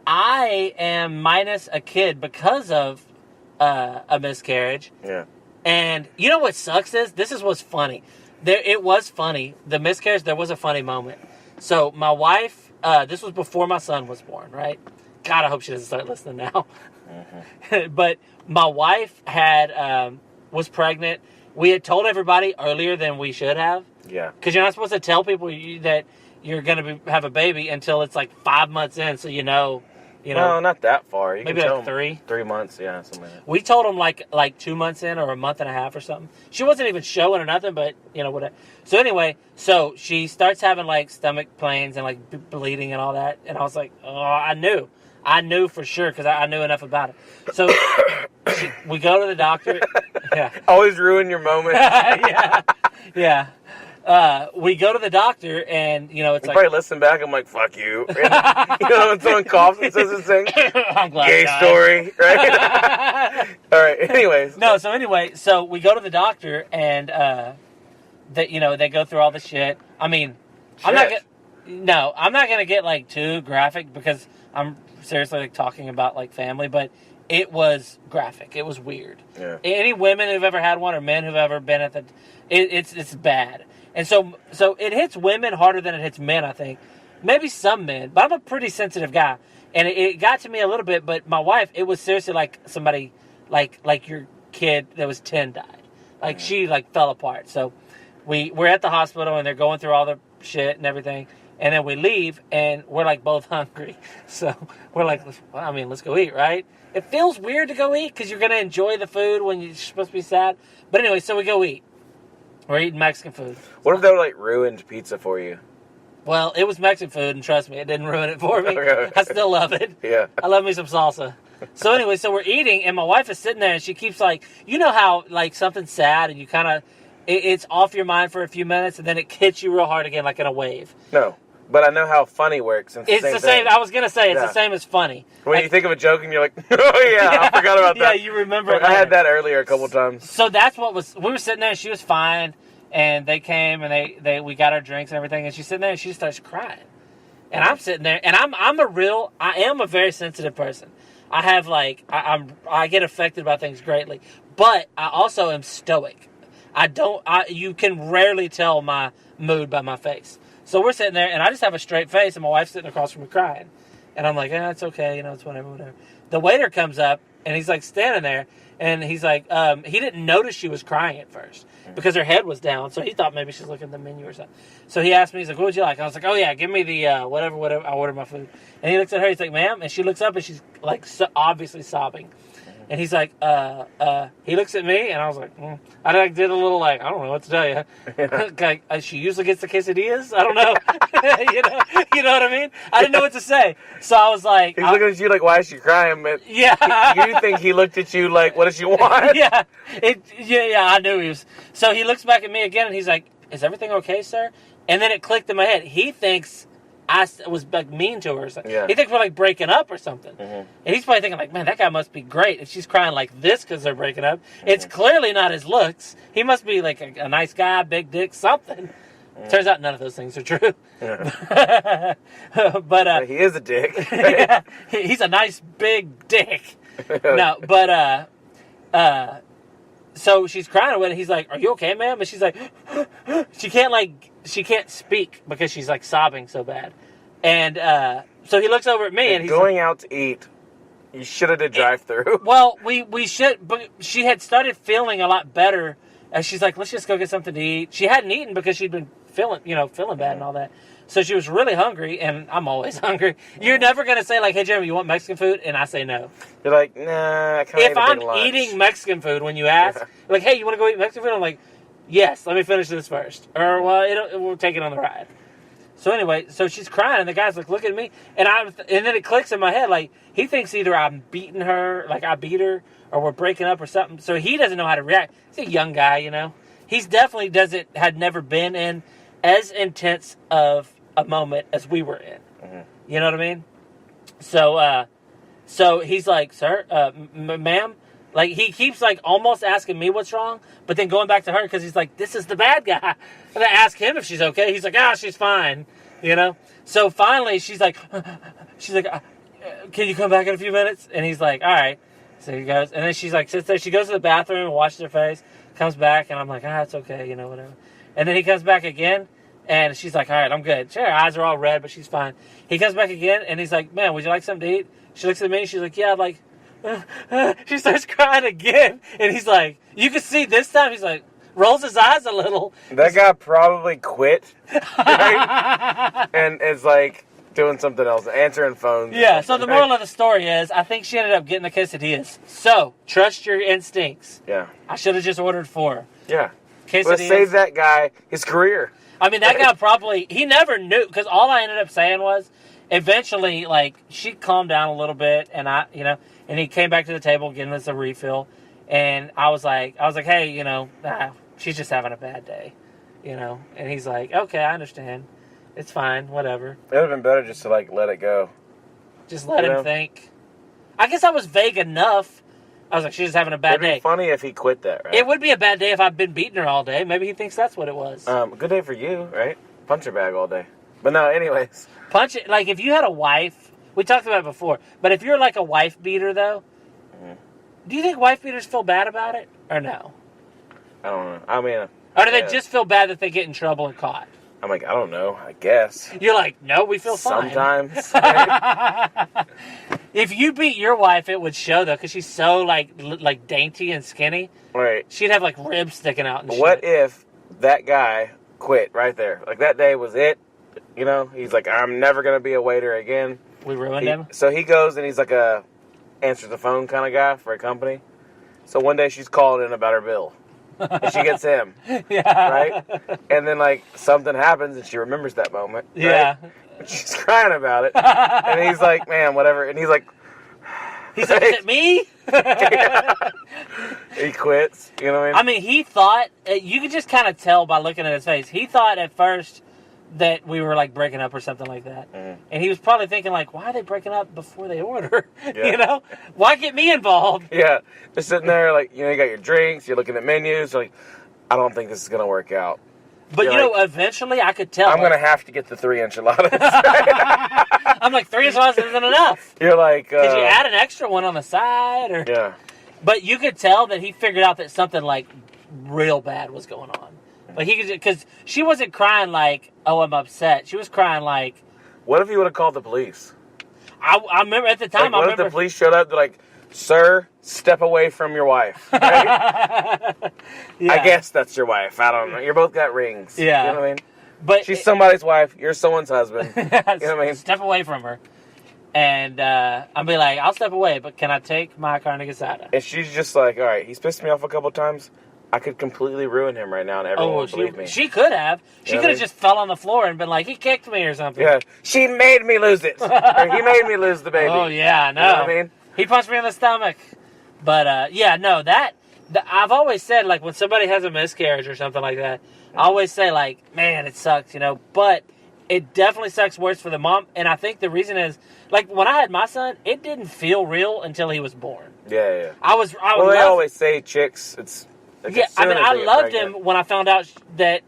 I am minus a kid because of a miscarriage. Yeah. And you know what sucks is? This is what's funny. It was funny. The miscarriage, there was a funny moment. So my wife, this was before my son was born, right? God, I hope she doesn't start listening now. Mm-hmm. But my wife was pregnant. We had told everybody earlier than we should have. Yeah. Because you're not supposed to tell people that you're going to have a baby until it's like 5 months in, so you know. No, not that far. You maybe can like tell 3. 3 months, yeah, something like that. We told them like 2 months in or a month and a half or something. She wasn't even showing or nothing, but whatever. So anyway, so she starts having like stomach pains and like bleeding and all that, and I was like, oh, I knew for sure because I knew enough about it. So we go to the doctor. Yeah. Always ruin your moment. Yeah. We go to the doctor, and it's like probably listen back. I'm like, "Fuck you." And, when someone coughs and says this thing, I'm glad. Gay story, right? All right. Anyways, no. So anyway, so we go to the doctor, and they go through all the shit. I mean, I'm not gonna get like too graphic because I'm seriously like talking about like family, but it was graphic. It was weird. Yeah. Any women who've ever had one or men who've ever been at it's bad. And so it hits women harder than it hits men, I think. Maybe some men, but I'm a pretty sensitive guy. And it got to me a little bit, but my wife, it was seriously like somebody, like your kid that was 10 died. Like, she, like, fell apart. So we're at the hospital, and they're going through all the shit and everything. And then we leave, and we're, like, both hungry. So we're like, let's go eat, right? It feels weird to go eat because you're going to enjoy the food when you're supposed to be sad. But anyway, so we go eat. We're eating Mexican food. What if they like ruined pizza for you? Well, it was Mexican food, and trust me, it didn't ruin it for me. Okay. I still love it. Yeah. I love me some salsa. So anyway, so we're eating, and my wife is sitting there, and she keeps like, you know how like something's sad, and you kind of, it's off your mind for a few minutes, and then it hits you real hard again, like in a wave. No. But I know how funny works. And it's the same. I was going to say, it's the same as funny. When you think of a joke and you're like, oh yeah, I forgot about that. Yeah, you remember it I later. had that earlier a couple times. So that's what we were sitting there, and she was fine, and they came, and we got our drinks and everything, and she's sitting there, and she starts crying. And I'm sitting there, and I am a very sensitive person. I have I get affected by things greatly, but I also am stoic. You can rarely tell my mood by my face. So we're sitting there, and I just have a straight face, and my wife's sitting across from me crying. And I'm like, it's okay, it's whatever. The waiter comes up, and he's, like, standing there, and he's like, he didn't notice she was crying at first because her head was down, so he thought maybe she's looking at the menu or something. So he asked me, he's like, what would you like? I was like, oh, yeah, give me the whatever. I ordered my food. And he looks at her, he's like, ma'am, and she looks up, and she's, like, obviously sobbing. And he's like, he looks at me, and I was like, I like, did a little like, I don't know what to tell you. Yeah. Like, she usually gets the quesadillas. I don't know. you know what I mean? I didn't know what to say. So I was like, He's looking at you like, why is she crying? But yeah. you think he looked at you like, what does she want? Yeah. I knew he was. So he looks back at me again, and he's like, is everything okay, sir? And then it clicked in my head. He thinks I was like mean to her. Yeah. He thinks we're like breaking up or something. Mm-hmm. And he's probably thinking like, man, that guy must be great. If she's crying like this because they're breaking up, it's clearly not his looks. He must be like a nice guy, big dick, something. Turns out none of those things are true. Yeah. but he is a dick. Right? Yeah, he's a nice big dick. No, but so she's crying with it. He's like, "Are you okay, ma'am?" And she's like, she can't speak because she's like sobbing so bad. And so he looks over at me and he's going like, out to eat. You should have did drive-through. Well, we should, but she had started feeling a lot better. And she's like, let's just go get something to eat. She hadn't eaten because she'd been feeling bad and all that. So she was really hungry, and I'm always hungry. You're never going to say, like, hey, Jeremy, you want Mexican food? And I say no. You're like, nah, I can't If I'm eating Mexican food when you ask, like, hey, you want to go eat Mexican food? I'm like, yes, let me finish this first. Or, well, we'll take it on the ride. So anyway, so she's crying, and the guy's like, look at me. And then it clicks in my head, like, he thinks either I'm beating her, like I beat her, or we're breaking up or something. So he doesn't know how to react. He's a young guy, you know. He's definitely had never been in as intense of a moment as we were in. Mm-hmm. You know what I mean? So he's like, sir, ma'am, like he keeps like almost asking me what's wrong, but then going back to her because he's like, this is the bad guy. And I ask him if she's okay. He's like, she's fine. You know. So finally, she's like, can you come back in a few minutes? And he's like, all right. So he goes, and then she's like, sits there. She goes to the bathroom and washes her face. Comes back, and I'm like, it's okay, you know, whatever. And then he comes back again, and she's like, all right, I'm good. Her eyes are all red, but she's fine. He comes back again, and he's like, man, would you like something to eat? She looks at me, and she's like, yeah, I'd like, she starts crying again, and he's like, you can see this time, he's like, rolls his eyes a little. That guy probably quit, right? And is like doing something else, answering phones. Yeah, so the moral of the story is, I think she ended up getting the quesadillas. So, trust your instincts. Yeah. I should have just ordered 4. Yeah. Quesadillas. Let's save that guy his career. I mean, that guy probably, he never knew, because all I ended up saying was, eventually, like, she calmed down a little bit, and and he came back to the table getting us a refill, and I was like, hey, she's just having a bad day, and he's like, okay, I understand. It's fine, whatever. It would have been better just to, like, let it go. Just let him think. I guess I was vague enough. I was like, she's just having a bad day. It'd be funny if he quit that, right? It would be a bad day if I'd been beating her all day. Maybe he thinks that's what it was. Good day for you, right? Punch her bag all day. But no, anyways. Punch it. Like, if you had a wife, we talked about it before, but if you're like a wife beater, though, do you think wife beaters feel bad about it, or no? I don't know. I mean... Or do they just feel bad that they get in trouble and caught? I'm like, I don't know. I guess. You're like, no, we feel fine. Sometimes. Right? If you beat your wife, it would show, though, because she's so, like dainty and skinny. Right. She'd have, like, ribs sticking out and shit. What if that guy quit right there? Like, that day was it. He's like, I'm never going to be a waiter again. We ruined him? So he goes and he's like answers the phone kind of guy for a company. So one day she's called in about her bill. And she gets him. Yeah. Right? And then, like, something happens and she remembers that moment. Right? Yeah. And she's crying about it. And he's like, man, whatever. And he's like... He's like, is it me? Yeah. He quits. You know what I mean? I mean, he thought... You could just kind of tell by looking at his face. He thought at first that we were, like, breaking up or something like that. Mm. And he was probably thinking, like, why are they breaking up before they order? Yeah. Why get me involved? Yeah. They're sitting there, like, you got your drinks, you're looking at menus, like, I don't think this is going to work out. But, eventually I could tell. I'm going to have to get the 3 enchiladas. I'm like, 3 enchiladas isn't enough. You're like... Could you add an extra one on the side? Or... Yeah. But you could tell that he figured out that something, like, real bad was going on. Like, he could... Because she wasn't crying like, oh, I'm upset. She was crying like... What if he would have called the police? I remember at the time... Like, what if the police showed up? They're like, sir, step away from your wife. Right? Yeah. I guess that's your wife. I don't know. You both got rings. Yeah. You know what I mean? But she's somebody's wife. You're someone's husband. You know what I mean? Step away from her. And I'll be like, I'll step away, but can I take my carne asada? And she's just like, all right, he's pissed me off a couple times. I could completely ruin him right now, and everyone would believe me. She could have. She could have just fell on the floor and been like, he kicked me or something. Yeah, she made me lose it. Or he made me lose the baby. Oh, yeah, I know. You know what I mean? He punched me in the stomach. But, I've always said, like, when somebody has a miscarriage or something like that, I always say, like, man, it sucks, you know. But it definitely sucks worse for the mom. And I think the reason is, like, when I had my son, it didn't feel real until he was born. Yeah. Well, they always say chicks, it's... Like I loved him when I found out that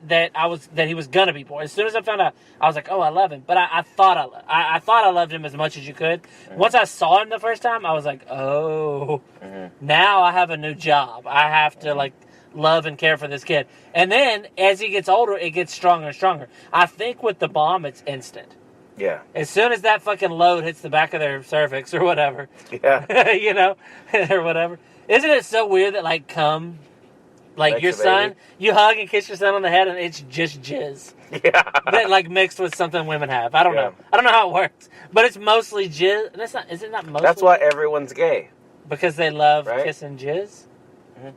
he was gonna be born. As soon as I found out, I was like, "Oh, I love him." But I thought I loved him as much as you could. Mm-hmm. Once I saw him the first time, I was like, "Oh, now I have a new job. I have to like love and care for this kid." And then as he gets older, it gets stronger and stronger. I think with the bomb, it's instant. Yeah. As soon as that fucking load hits the back of their cervix or whatever, you know, or whatever. Isn't it so weird that like cum? Like your son, you hug and kiss your son on the head, and it's just jizz. Yeah. That like mixed with something women have. I don't know. I don't know how it works, but it's mostly jizz. And it's not. Is it not mostly? That's why everyone's gay. Because they love kissing jizz. Mm-hmm.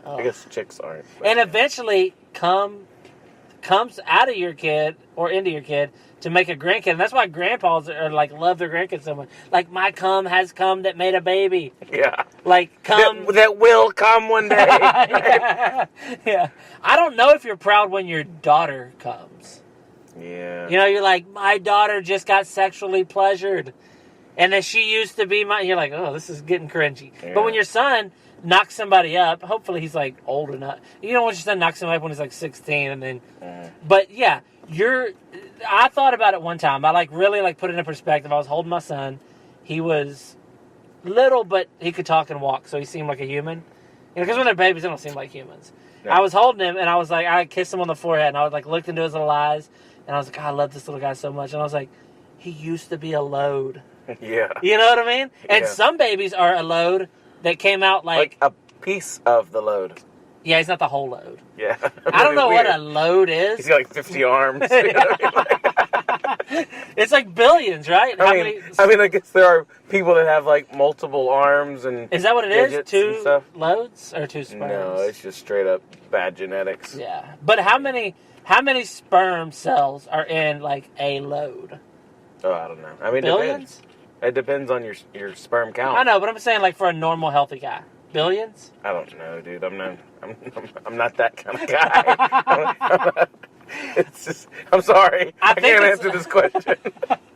Oh. I guess chicks aren't. And eventually, comes out of your kid or into your kid to make a grandkid. And that's why grandpas are like love their grandkids so much. Like my cum has come that made a baby. Yeah. Like cum that will come one day. yeah. I don't know if you're proud when your daughter comes. Yeah. You know, you're like, my daughter just got sexually pleasured. And then she used to be you're like, oh, this is getting cringy. Yeah. But when your son knocks somebody up, hopefully he's like old enough. You know, when your son knocks somebody up when he's like 16 and then, but yeah, I thought about it one time. I like really like put it in perspective. I was holding my son. He was little, but he could talk and walk, so he seemed like a human. You know, because when they're babies, they don't seem like humans. No. I was holding him, and I was like, I kissed him on the forehead, and I was like, looked into his little eyes, and I was like, I love this little guy so much. And I was like, he used to be a load. Yeah. You know what I mean? And some babies are a load that came out like a piece of the load. Yeah, he's not the whole load. Yeah. I don't know what a load is. He's got like 50 arms. You know what I mean? It's like billions, right? I mean, I guess there are people that have like multiple arms and is that what it is? 2 loads or 2 sperms? No, it's just straight up bad genetics. Yeah, but how many sperm cells are in like a load? Oh, I don't know. I mean, billions. It depends on your sperm count. I know, but I'm saying like for a normal healthy guy, billions. I don't know, dude. I'm not that kind of guy. It's just, I'm sorry. I can't answer this question.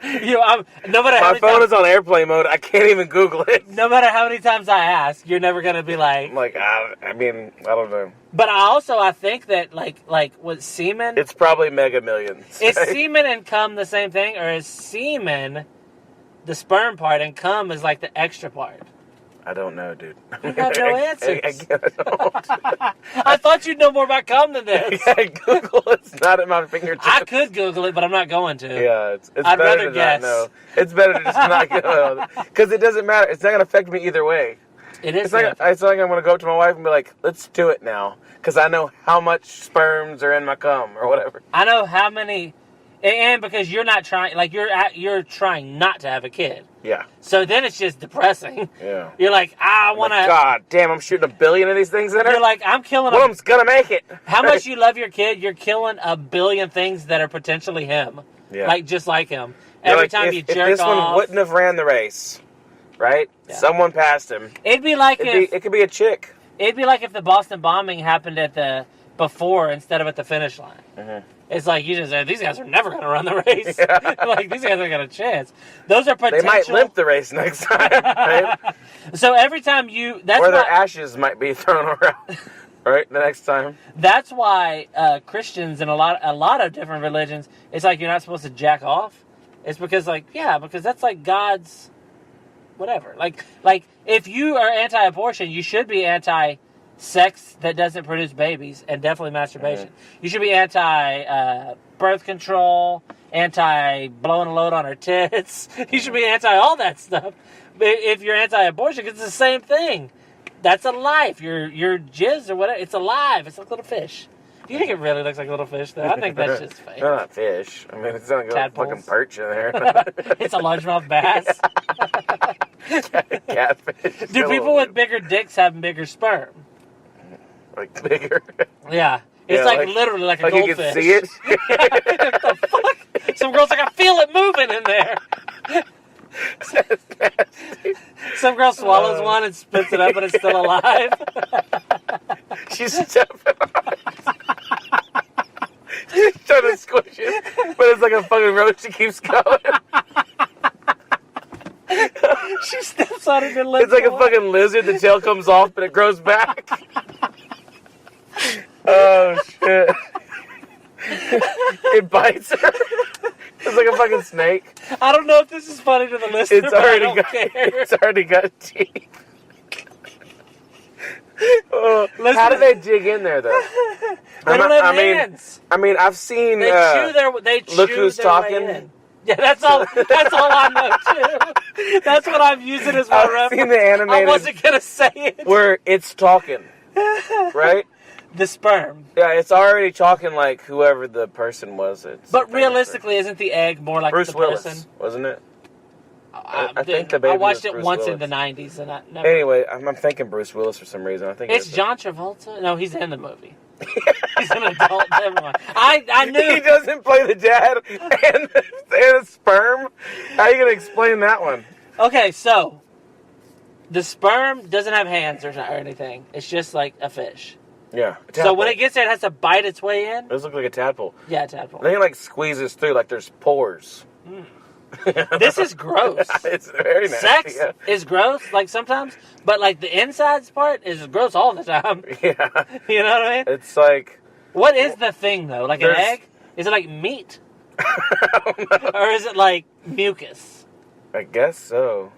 No matter how my phone is on airplane mode. I can't even Google it. No matter how many times I ask, you're never gonna be like. I don't know. But I think that like with semen, it's probably mega millions. Is semen and cum the same thing, or is semen the sperm part and cum is like the extra part? I don't know, dude. You have no answers. I don't. I thought you'd know more about cum than this. Yeah, Google it's not at my fingertips. I could Google it, but I'm not going to. Yeah, it's I'd better rather to guess. not know. It's better to just not go. Because it doesn't matter. It's not going to affect me either way. It is. It's like I'm going to go up to my wife and be like, let's do it now. Because I know how much sperms are in my cum or whatever. I know how many. And because you're not trying, like you're trying not to have a kid. Yeah. So then it's just depressing. Yeah. You're like, I want to. God damn, I'm shooting 1 billion of these things in her. You're like, I'm killing. One of them's gonna make it. How much you love your kid? You're killing 1 billion things that are potentially him. Yeah. Like just like him. Every time you jerk off. If this one wouldn't have ran the race, right? Yeah. Someone passed him. It'd be like it could be a chick. It'd be like if the Boston bombing happened at the before instead of at the finish line. Mm-hmm. It's like you just said, these guys are never going to run the race. Yeah. Like, these guys aren't got a chance. Those are potential. They might limp the race next time, right? So every time that's or their ashes might be thrown around, right, the next time. That's why Christians and a lot of different religions, it's like you're not supposed to jack off. It's because, because that's like God's whatever. Like if you are anti-abortion, you should be anti-sex that doesn't produce babies, and definitely masturbation. Mm-hmm. You should be anti-birth control, anti-blowing a load on her tits. You should be anti all that stuff. If you're anti-abortion, because it's the same thing. That's a life. Your jizz or whatever, it's alive. It's like a little fish. Do you think it really looks like a little fish, though? I think that's just fake. They're not fish. I mean, it's not like a Tadpoles. fucking perch in there. It's a largemouth bass. Catfish. Do people with bigger dicks have bigger sperm? Like bigger? Yeah. It's Yeah, like literally like a you goldfish. can see it? What the fuck? Some girl's like, I feel it moving in there. That's nasty. Some girl swallows one and spits it up and it's still alive. She's stepping on it. She's trying to squish it, but it's like a fucking roach. She keeps going. She steps on it and lets It's like a go. fucking lizard. The tail comes off, but it grows back. Oh, shit. It bites her. It's like a fucking snake. I don't know if this is funny to the listener, It's but I already don't got. care. It's already got teeth. Oh, Listen- how do they dig in there though? They don't have hands. I mean, I've seen. They chew their. They chew Look Who's their Talking. way in. Yeah, that's all. That's all I know too. That's what I'm using as my I've reference. seen the animated I wasn't gonna say it. where it's talking, right? The sperm. Yeah, it's already talking like whoever the person was. It's But realistically, isn't the egg more like Bruce the Willis, person? wasn't it? I think the baby I watched was it Bruce once Willis. in the 90s, and I never. Anyway, I'm thinking Bruce Willis for some reason. I think It's John Travolta. No, he's in the movie. He's an adult. Never mind. I knew. He doesn't play the dad and a sperm. How are you gonna explain that one? Okay, so the sperm doesn't have hands or anything. It's just like a fish. Yeah. So when it gets there, it has to bite its way in. It does look like a tadpole. Yeah, I tadpole. think it like squeezes through, like there's pores. This is gross. It's very nasty. Sex Yeah. is gross, like sometimes, but like the insides part is gross all the time. Yeah. You know what I mean? It's like. What is the thing though? Like an There's- egg? Is it like meat? Or is it like mucus? I guess so.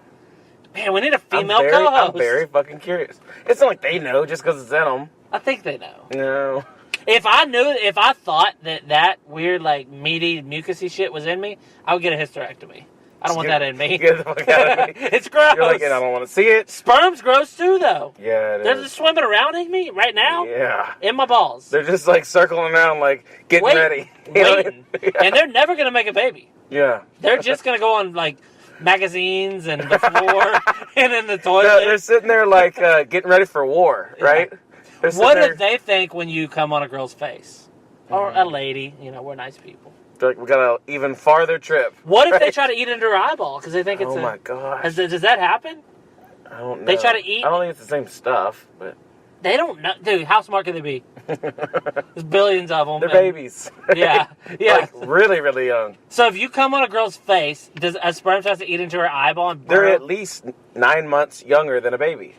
Man, we need a female I'm co-host. very fucking curious. It's not like they know just because it's in them. I think they know. No. If I thought that weird like meaty mucusy shit was in me, I would get a hysterectomy. I don't want that in me. Get the fuck out of me. It's gross. You're like, and I don't want to see it. Sperm's gross too, though. Yeah, it They're is. just swimming around in me right now. Yeah. In my balls. They're just like circling around, like getting ready. You know? Waiting. Yeah. And they're never gonna make a baby. Yeah. They're just gonna go on like magazines and the floor and in the toilet. No, they're sitting there like getting ready for war, right? They're sitting What there, do they think when you come on a girl's face? Or a lady? You know, we're nice people. they're like, we got an even farther trip. What if they right? try to eat into her eyeball because they think it's Oh my gosh. Does that happen? I don't know. They try to eat- I don't think it's the same stuff, but They don't know. Dude, how smart can they be? There's billions of them. they're babies. Yeah, yeah. Like really, really young. So if you come on a girl's face, does a sperm try to eat into her eyeball and They're burrow? at least 9 months younger than a baby.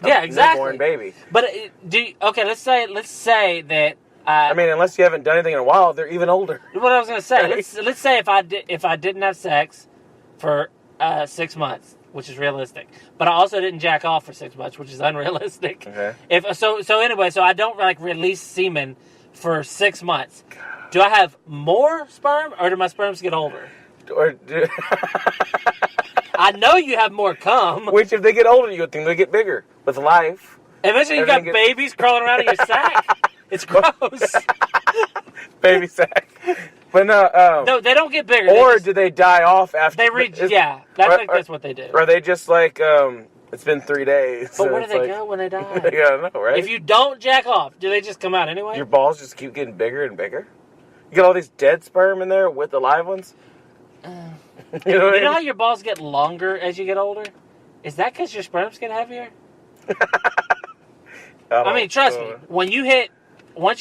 Yeah, A exactly. newborn baby. But let's say that. I mean, unless you haven't done anything in a while, they're even older. What I was gonna say. Right. Let's say if I didn't have sex for 6 months, which is realistic, but I also didn't jack off for 6 months, which is unrealistic. Okay. So I don't like release semen for 6 months. Do I have more sperm, or do my sperms get older? Or do, I know you have more cum. which, if they get older, you would think they get bigger with life. Eventually, you got Everything babies crawling around in your sack. It's gross. Baby sack. But no. No, they don't get bigger. Or do they die off after? They reach. is- Yeah, I think that's what they do. Or are they just like, it's been 3 days. But so where do it's they like- go when they die? Yeah, I know, right? If you don't jack off, do they just come out anyway? Your balls just keep getting bigger and bigger. You got all these dead sperm in there with the live ones. You know what You I know mean? how your balls get longer as you get older? Is that because your sperms get heavier? I mean, trust me. Once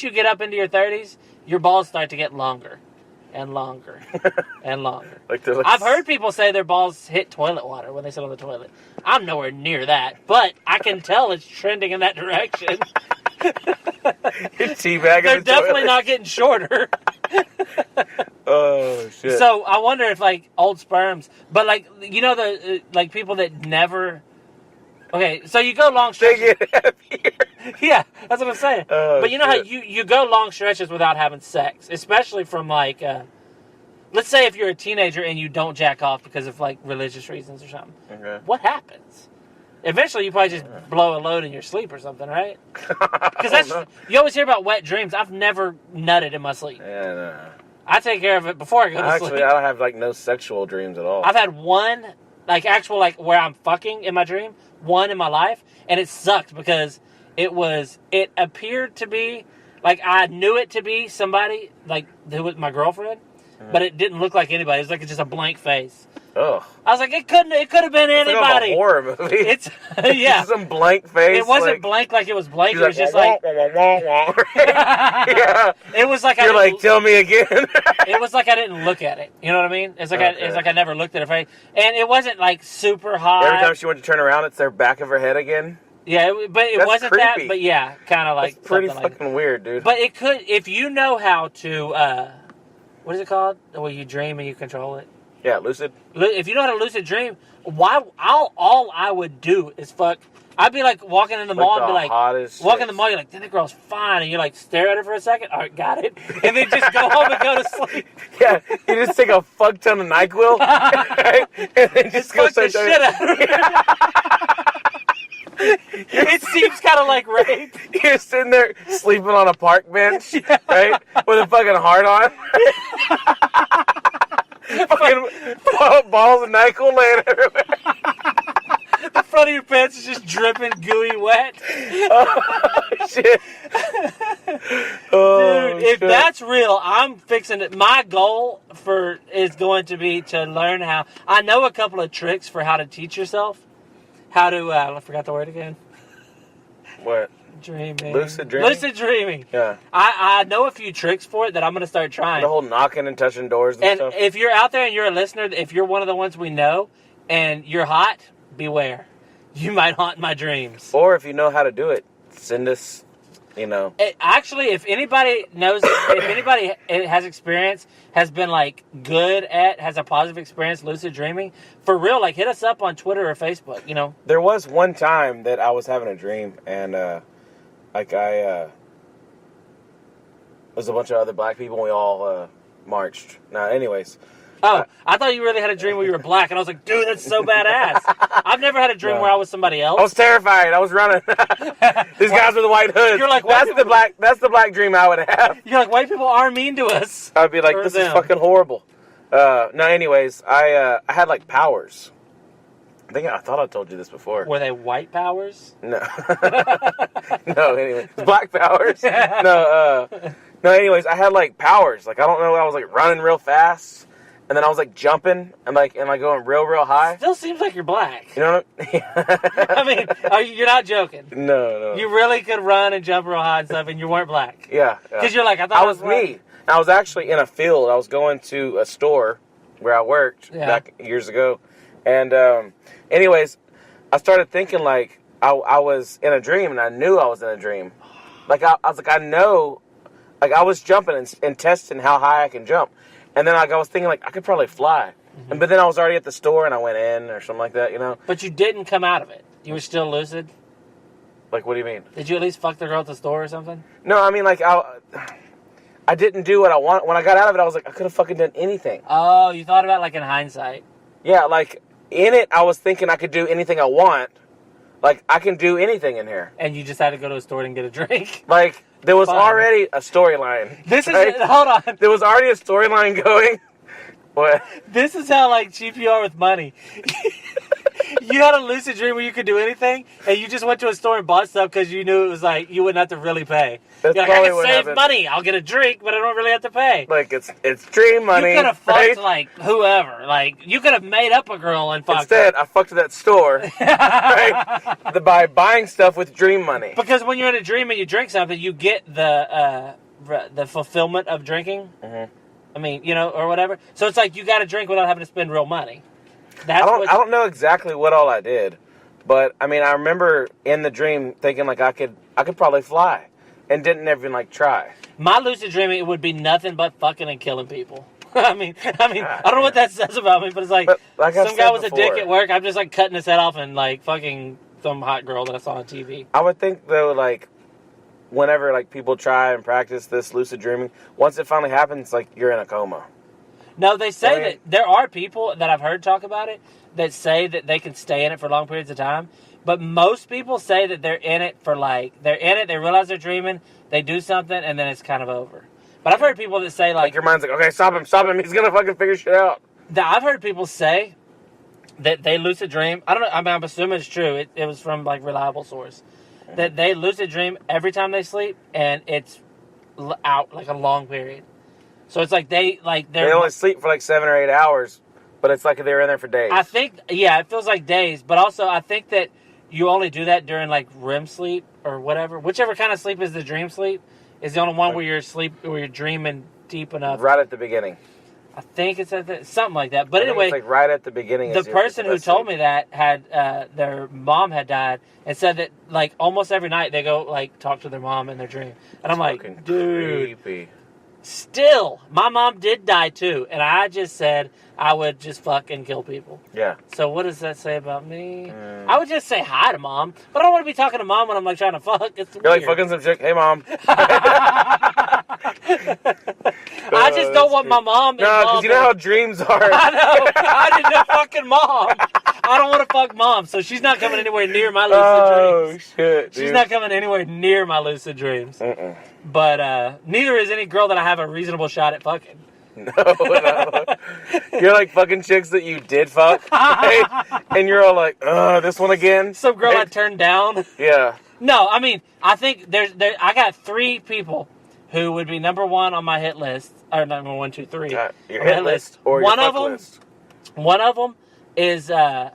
you get up into your 30s, your balls start to get longer and longer and longer. I've heard people say their balls hit toilet water when they sit on the toilet. I'm nowhere near that, but I can tell it's trending in that direction. teabagging. They're the definitely toilet. not getting shorter. Oh shit! So I wonder if like old sperms, but like you know the like people that never. Okay, so you go long they stretches. get heavier. Yeah, that's what I'm saying. Oh, but you know how shit. you go long stretches without having sex, especially from like, let's say if you're a teenager and you don't jack off because of like religious reasons or something. Okay. What happens? Eventually, you probably just blow a load in your sleep or something, right? Because you always hear about wet dreams. I've never nutted in my sleep. Yeah, no. I take care of it before I go to sleep. Actually, I don't have like no sexual dreams at all. I've had one, like actual, like where I'm fucking in my dream, one in my life, and it sucked because it appeared to be, like I knew it to be somebody, like who was my girlfriend, but it didn't look like anybody. It was like just a blank face. Ugh. I was like, it could have been anybody. Like a horror movie. It's yeah. Some blank face. It wasn't blank like it was blank. It was just yeah. It was like you're like, tell me again. It was like I didn't look at it. You know what I mean? It's like I never looked at her face, and it wasn't like super hot. Every time she went to turn around, it's their back of her head again. Yeah, but it wasn't creepy. that. But yeah, kind of like it's pretty fucking weird, dude. But it could, if you know how to. What is it called? Where you dream and you control it. Yeah, lucid. If you know how to lucid dream, all I would do is fuck. I'd be like walking in the mall and be like, walking in the mall, you're like, that girl's fine, and you like stare at her for a second. All right, got it, and then just go home and go to sleep. Yeah, you just take a fuck ton of NyQuil, right? And then just go fuck the shit out of her. It seems kind of like rape. You're sitting there sleeping on a park bench, right? With a fucking heart on. Fucking balls of NyQuil laying everywhere. The front of your pants is just dripping gooey wet. Oh, shit. Oh, dude, if that's real, I'm fixing it. My goal is going to be to learn how. I know a couple of tricks for how to teach yourself. How to, I forgot the word again. What? Dreaming. Lucid dreaming? Lucid dreaming. Yeah. I know a few tricks for it that I'm going to start trying. The whole knocking and touching doors and stuff. And if you're out there and you're a listener, if you're one of the ones we know, and you're hot, beware. You might haunt my dreams. Or if you know how to do it, send us, Actually, if anybody knows, if anybody has experience, has been like good at, has a positive experience lucid dreaming, for real, like hit us up on Twitter or Facebook, There was one time that I was having a dream, and there was a bunch of other black people, and we all marched. Now, anyways. Oh, I thought you really had a dream where you were black, and I was like, dude, that's so badass. I've never had a dream where I was somebody else. I was terrified. I was running. These guys with the white hoods. You're like, that's the black dream I would have. You're like, white people are mean to us. I'd be like, this is fucking horrible. No, anyways, I had like powers. I thought I told you this before. Were they white powers? No. No, anyway. Black powers. No, anyways, I had like powers. Like, I don't know, I was like running real fast. And then I was like jumping and like going real high. Still seems like you're black. You know what I mean? You're not joking. No. You really could run and jump real high and stuff, and you weren't black. Yeah. Because you're like, I thought I was me. I was actually in a field. I was going to a store where I worked back years ago. And anyways, I started thinking like I was in a dream, and I knew I was in a dream. Like I was like, I know, like I was jumping and testing how high I can jump. And then I was thinking, like, I could probably fly. Mm-hmm. But then I was already at the store, and I went in or something like that, But you didn't come out of it. You were still lucid? Like, what do you mean? Did you at least fuck the girl at the store or something? No, I mean, like, I didn't do what I want. When I got out of it, I was like, I could have fucking done anything. Oh, you thought about, like, in hindsight. Yeah, like, in it, I was thinking I could do anything I want. Like, I can do anything in here. And you just had to go to a store and get a drink? Like... There was already a storyline. Hold on. There was already a storyline going. What? This is how, like, cheap you are with money. You had a lucid dream where you could do anything, and you just went to a store and bought stuff because you knew it was like, you wouldn't have to really pay. That's You're like, I can save money. I'll get a drink, but I don't really have to pay. Like, it's dream money. You could have fucked, like, whoever. Like, you could have made up a girl and fucked Instead, her. I fucked at that store. Right? By buying stuff with dream money. Because when you're in a dream and you drink something, you get the fulfillment of drinking. Mm-hmm. I mean, or whatever. So it's like you got to drink without having to spend real money. I don't know exactly what all I did, but I mean, I remember in the dream thinking like I could probably fly, and didn't even like try. My lucid dreaming, it would be nothing but fucking and killing people. I mean, I don't know what that says about me, but it's like some guy was a dick at work. I'm just like cutting his head off and like fucking some hot girl that I saw on TV. I would think though, like whenever like people try and practice this lucid dreaming, once it finally happens, like you're in a coma. No, they say that there are people that I've heard talk about it that say that they can stay in it for long periods of time, But most people say that they're in it for they realize they're dreaming, they do something, and then it's kind of over. But I've heard people that say like your mind's like, okay, stop him, he's gonna fucking figure shit out. I've heard people say that they lucid dream. I don't know. I mean, I'm assuming it's true. It was from like reliable source. That they lucid dream every time they sleep, and it's out like a long period. So it's like they only sleep for like 7 or 8 hours, but it's like they're in there for days. I think, yeah, it feels like days. But also, I think that you only do that during like REM sleep or whatever. Whichever kind of sleep is the dream sleep is the only one where you're dreaming deep enough. Right at the beginning. I think it's something like that. But anyway, it's like right at the beginning. The person who told me that had their mom had died and said that like almost every night they go like talk to their mom in their dream. And I'm like, dude, creepy. Still, my mom did die too, and I just said I would just fucking kill people. Yeah. So what does that say about me? I would just say hi to mom, but I don't want to be talking to mom when I'm like trying to fuck. It's weird. You're like fucking some chick. Hey, mom. I just don't want my mom. No, because you know how dreams are. I know. I didn't know fucking mom. I don't want to fuck mom, so she's not coming anywhere near my lucid dreams. Oh shit, dude. She's not coming anywhere near my lucid dreams. But neither is any girl that I have a reasonable shot at fucking. No. You're like fucking chicks that you did fuck, right? And you're all like, this one again? Some girl I turned down? Yeah. No, I mean, I think I got 3 people who would be number 1 on my hit list. Or number 1, 2, 3. Your hit list or your fuck list? One of them is, none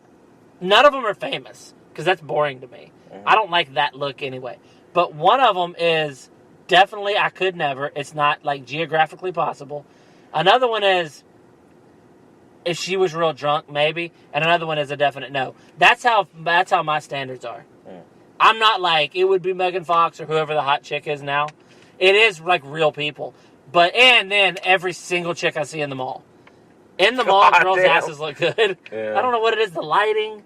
of them are famous, because that's boring to me. I don't like that look anyway. But one of them is definitely I could never. It's not like geographically possible. Another one is if she was real drunk, maybe. And another one is a definite no. That's how my standards are. I'm not like it would be Megan Fox or whoever the hot chick is now. It is like real people. And then every single chick I see in the mall. In the mall, girls' asses look good. Yeah. I don't know what it is, the lighting.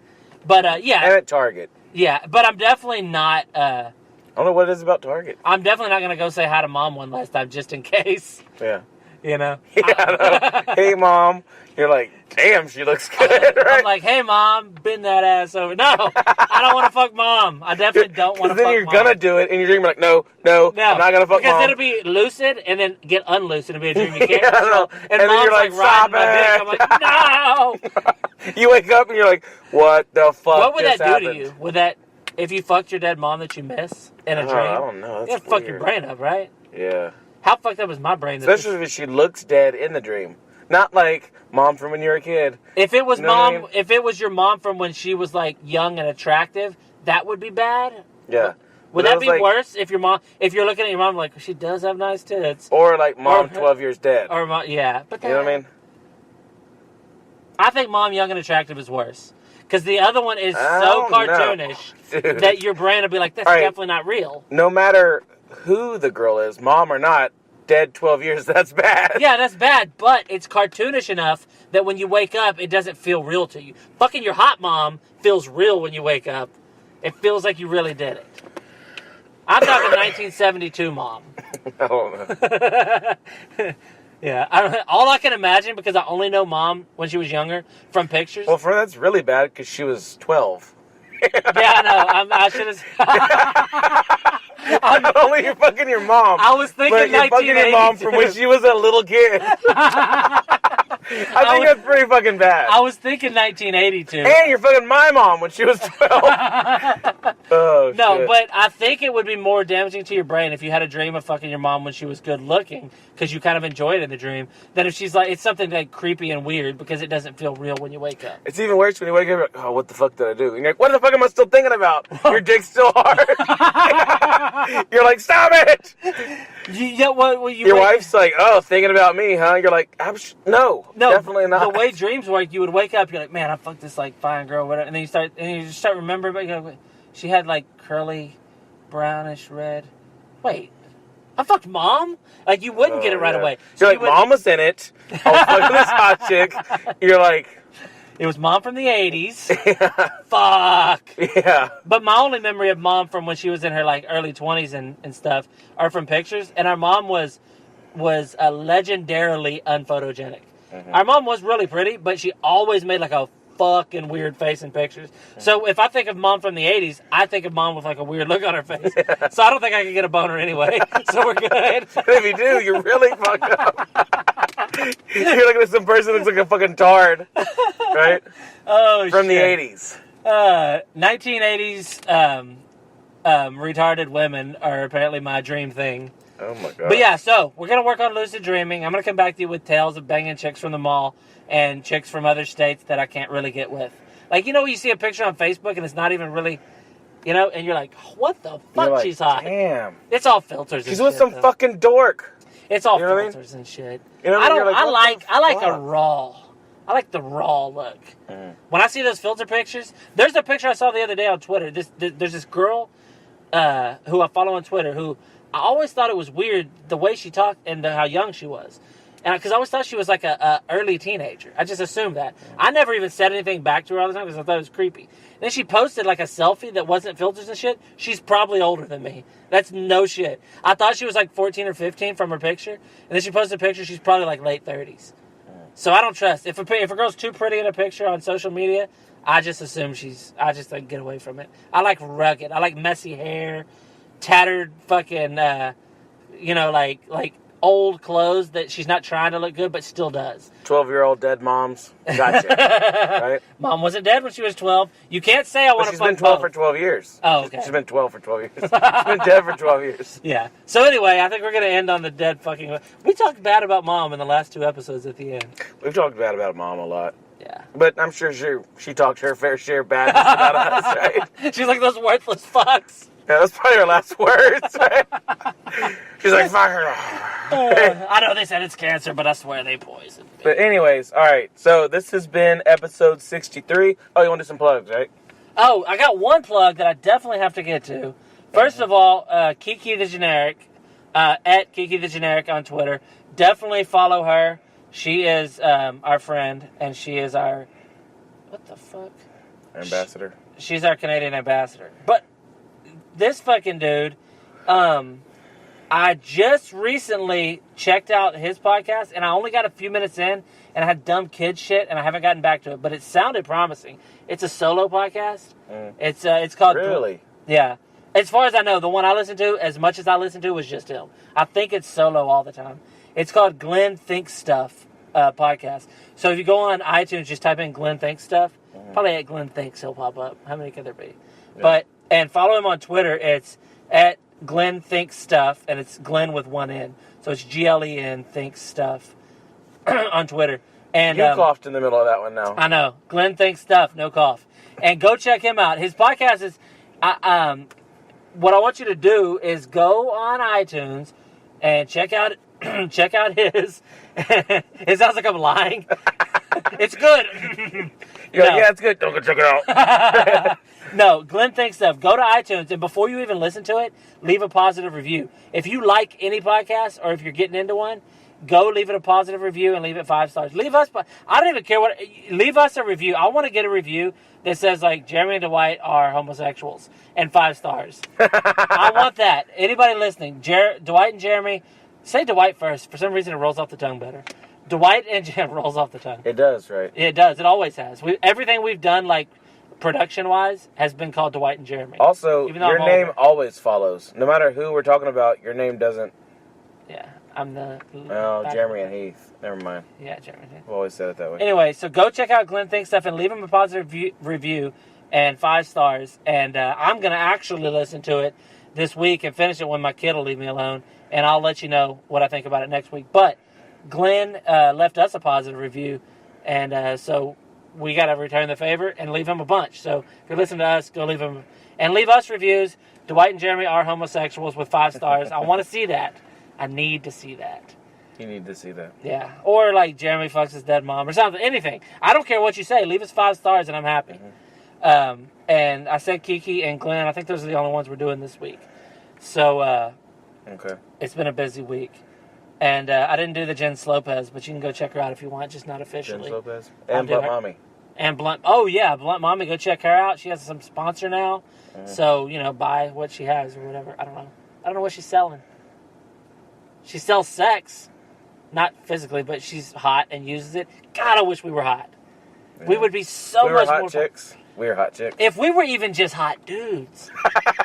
But yeah. And at Target. Yeah, but I'm definitely not I don't know what it is about Target. I'm definitely not gonna go say hi to mom one last time just in case. Yeah. You know? Yeah, hey, mom. You're like, damn, she looks good, right? I'm like, hey, mom, bend that ass over. No, I don't want to fuck mom. I definitely don't want to fuck mom. Then you're going to do it, and you're like, no, I'm not going to fuck mom. Because it'll be lucid, and then get unlucid and be a dream you can't yeah, control. And then mom's you're like, riding my dick. I'm like, no! You wake up, and you're like, what the fuck What would that happened? do to you? Would that, if you fucked your dead mom that you miss in a dream? I don't know. That's fuck your brain up, right? Yeah. How fucked up is my brain? Especially if she looks dead in the dream. Not like mom from when you were a kid. If it was mom, I mean? If it was your mom from when she was like young and attractive, that would be bad. Yeah. Would that be like, worse if you're looking at your mom like she does have nice tits? Or like mom 12 years dead. Or yeah, but you know what I mean? I think mom young and attractive is worse. Because the other one is so cartoonish that your brain will be like, that's definitely not real. No matter who the girl is, mom or not, dead 12 years, that's bad. Yeah, that's bad, but it's cartoonish enough that when you wake up, it doesn't feel real to you. Fucking your hot mom feels real when you wake up. It feels like you really did it. I'm talking 1972 mom. I don't know. Yeah, all I can imagine, because I only know mom when she was younger from pictures. Well, that's really bad because she was 12. Yeah, I know. I should have. Not only you're fucking your mom, I was thinking but you're fucking your mom from when she was a little kid. I think that's pretty fucking bad. I was thinking 1982. And you're fucking my mom when she was 12. Oh, no, shit. but I think it would be more damaging to your brain if you had a dream of fucking your mom when she was good looking, because you kind of enjoyed it in the dream, than if she's like, it's something like creepy and weird because it doesn't feel real when you wake up. It's even worse when you wake up, you're like, oh, what the fuck did I do? And you're like, what the fuck am I still thinking about? Your dick's still hard. You're like, stop it! Your wife's like, oh, thinking about me, huh? You're like, no, definitely not. The way dreams work, you would wake up, you're like, man, I fucked this like fine girl, whatever, and then you just start remembering, but you're like, she had like curly, brownish red. Wait, I fucked mom? Like you wouldn't get it right away. So you're like, mom was in it. I was fucking this hot chick. You're like, it was mom from the 80s. Yeah. Fuck. Yeah. But my only memory of mom from when she was in her like early 20s and stuff are from pictures. And our mom was legendarily unphotogenic. Mm-hmm. Our mom was really pretty, but she always made like a fucking weird face in pictures. So if I think of mom from the 80s, I think of mom with like a weird look on her face. Yeah. So I don't think I can get a boner anyway. So we're good. If you do, you're really fucked up. You're looking at some person that looks like a fucking tard, right? Oh, from shit. the 80s. 1980s retarded women are apparently my dream thing. Oh my god. But yeah, so we're going to work on lucid dreaming. I'm going to come back to you with tales of banging chicks from the mall and chicks from other states that I can't really get with. Like, you know, you see a picture on Facebook and it's not even really, you know, and you're like, what the fuck, Like, she's hot. Damn. It's all filters and She's shit. with some though. fucking dork. It's all you know filters and shit. You know what I mean? I like a raw. I like the raw look. When I see those filter pictures, there's a picture I saw the other day on Twitter. There's this girl who I follow on Twitter who I always thought it was weird the way she talked and how young she was. And because I always thought she was like a early teenager. I just assumed that. I never even said anything back to her all the time because I thought it was creepy. And then she posted like a selfie that wasn't filters and shit. She's probably older than me. That's no shit. I thought she was like 14 or 15 from her picture. And then she posted a picture. She's probably like late 30s. So I don't trust. If a girl's too pretty in a picture on social media, I just assume I just like get away from it. I like rugged. I like messy hair, tattered fucking, like old clothes that she's not trying to look good but still does. 12-year-old dead moms. Gotcha. Right? Mom wasn't dead when she was 12. You can't say I want to She's fuck been 12 both. for 12 years. Oh, okay. She's been 12 for 12 years. She's been dead for 12 years. Yeah. So anyway, I think we're going to end on the dead fucking... We talked bad about Mom in the last 2 episodes at the end. We've talked bad about Mom a lot. Yeah. But I'm sure she talked her fair share bad about us, right? She's like those worthless fucks. Yeah, that's probably her last words, right? She's like, fuck her. I know they said it's cancer, but I swear they poisoned me. But anyways, all right. So this has been episode 63. Oh, you want to do some plugs, right? Oh, I got one plug that I definitely have to get to. First of all, Kiki the Generic, at Kiki the Generic on Twitter. Definitely follow her. She is our friend, and she is our... What the fuck? Ambassador. She's our Canadian ambassador. But this fucking dude, I just recently checked out his podcast, and I only got a few minutes in, and I had dumb kid shit, and I haven't gotten back to it, but it sounded promising. It's a solo podcast. It's called... Really? Yeah. As far as I know, the one I listened to, as much as I listened to, was just him. I think it's solo all the time. It's called Glenn Thinks Stuff podcast. So if you go on iTunes, just type in Glenn Thinks Stuff. Probably at Glenn Thinks, he'll pop up. How many could there be? Yeah. And follow him on Twitter. It's at Glenn Thinks Stuff, and it's Glenn with one N. So it's GLEN Thinks Stuff on Twitter. And you coughed in the middle of that one now. I know. Glenn Thinks Stuff, no cough. And go check him out. His podcast is... what I want you to do is go on iTunes and check out his. It sounds like I'm lying. It's good. Yeah, it's good. Don't go check it out. No, Glenn Thinks Stuff. Go to iTunes, and before you even listen to it, leave a positive review. If you like any podcast, or if you're getting into one, go leave it a positive review and leave it 5 stars. I don't even care what. Leave us a review. I want to get a review that says like Jeremy and Dwight are homosexuals and 5 stars. I want that. Anybody listening, Dwight and Jeremy, say Dwight first. For some reason, it rolls off the tongue better. Dwight and Jeremy rolls off the tongue. It does, right? It does. It always has. Everything we've done, like production-wise, has been called Dwight and Jeremy. Also, your name always follows. No matter who we're talking about, your name doesn't. Yeah, I'm the... Oh, Jeremy and Heath. Never mind. Yeah, Jeremy and Heath. I've always said it that way. Anyway, so go check out Glenn Thinks Stuff and leave him a positive review and 5 stars. And I'm going to actually listen to it this week and finish it when my kid will leave me alone. And I'll let you know what I think about it next week. But Glenn left us a positive review. And so we got to return the favor and leave him a bunch. So if you're listening to us, go leave him. And leave us reviews. Dwight and Jeremy are homosexuals with 5 stars. I want to see that. I need to see that. You need to see that. Yeah. Or like Jeremy fucks his dead mom or something. Anything. I don't care what you say. Leave us 5 stars and I'm happy. Mm-hmm. And I said Kiki and Glenn. I think those are the only ones we're doing this week. So okay. It's been a busy week. And I didn't do the Jen Lopez, but you can go check her out if you want, just not officially. Jen Lopez? And Blunt Mommy. And Blunt... Oh, yeah. Blunt Mommy. Go check her out. She has some sponsor now. Mm-hmm. So, buy what she has or whatever. I don't know. I don't know what she's selling. She sells sex. Not physically, but she's hot and uses it. God, I wish we were hot. Yeah. We would be so much more... chicks. We were hot chicks. If we were even just hot dudes.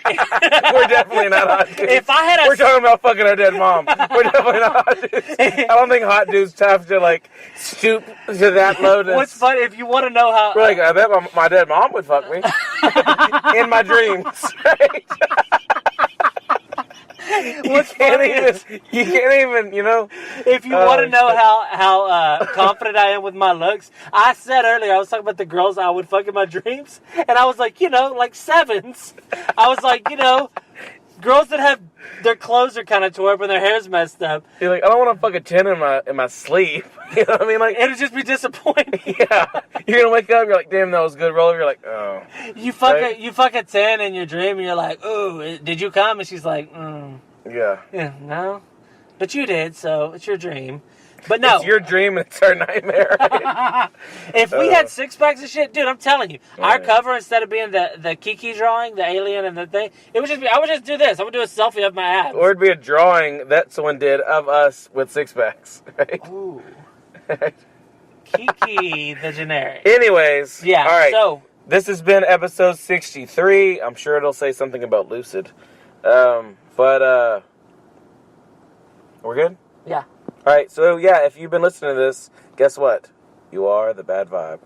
We're definitely not hot dudes. If I had We're talking about fucking our dead mom. We're definitely not hot dudes. I don't think hot dudes have to, like, stoop to that low. What's funny, if you want to know how... We're like, I bet my dead mom would fuck me. In my dreams. Right? You can't even, you know. If you want to know how confident I am with my looks, I said earlier, I was talking about the girls I would fuck in my dreams, and I was like, like 7s. I was like, girls that have their clothes are kind of tore up and their hair's messed up. You're like, I don't want to fuck a 10 in my sleep. You know what I mean? Like, it'll just be disappointing. Yeah, you're gonna wake up, you're like, damn, that was a good roll. You're like, oh. You fuck a 10 in your dream, and you're like, ooh, did you come? And she's like, yeah, no, but you did, so it's your dream. But no, it's your dream and it's our nightmare. Right? If we had 6-packs of shit, dude, I'm telling you, our cover, instead of being the Kiki drawing, the alien and the thing, it would just be, I would just do this. I would do a selfie of my abs. Or it'd be a drawing that someone did of us with 6-packs, right? Ooh. Kiki the generic. Anyways, yeah. All right. So this has been episode 63. I'm sure it'll say something about Lucid, but we're good. Yeah. All right. So yeah, if you've been listening to this, guess what? You are the bad vibe.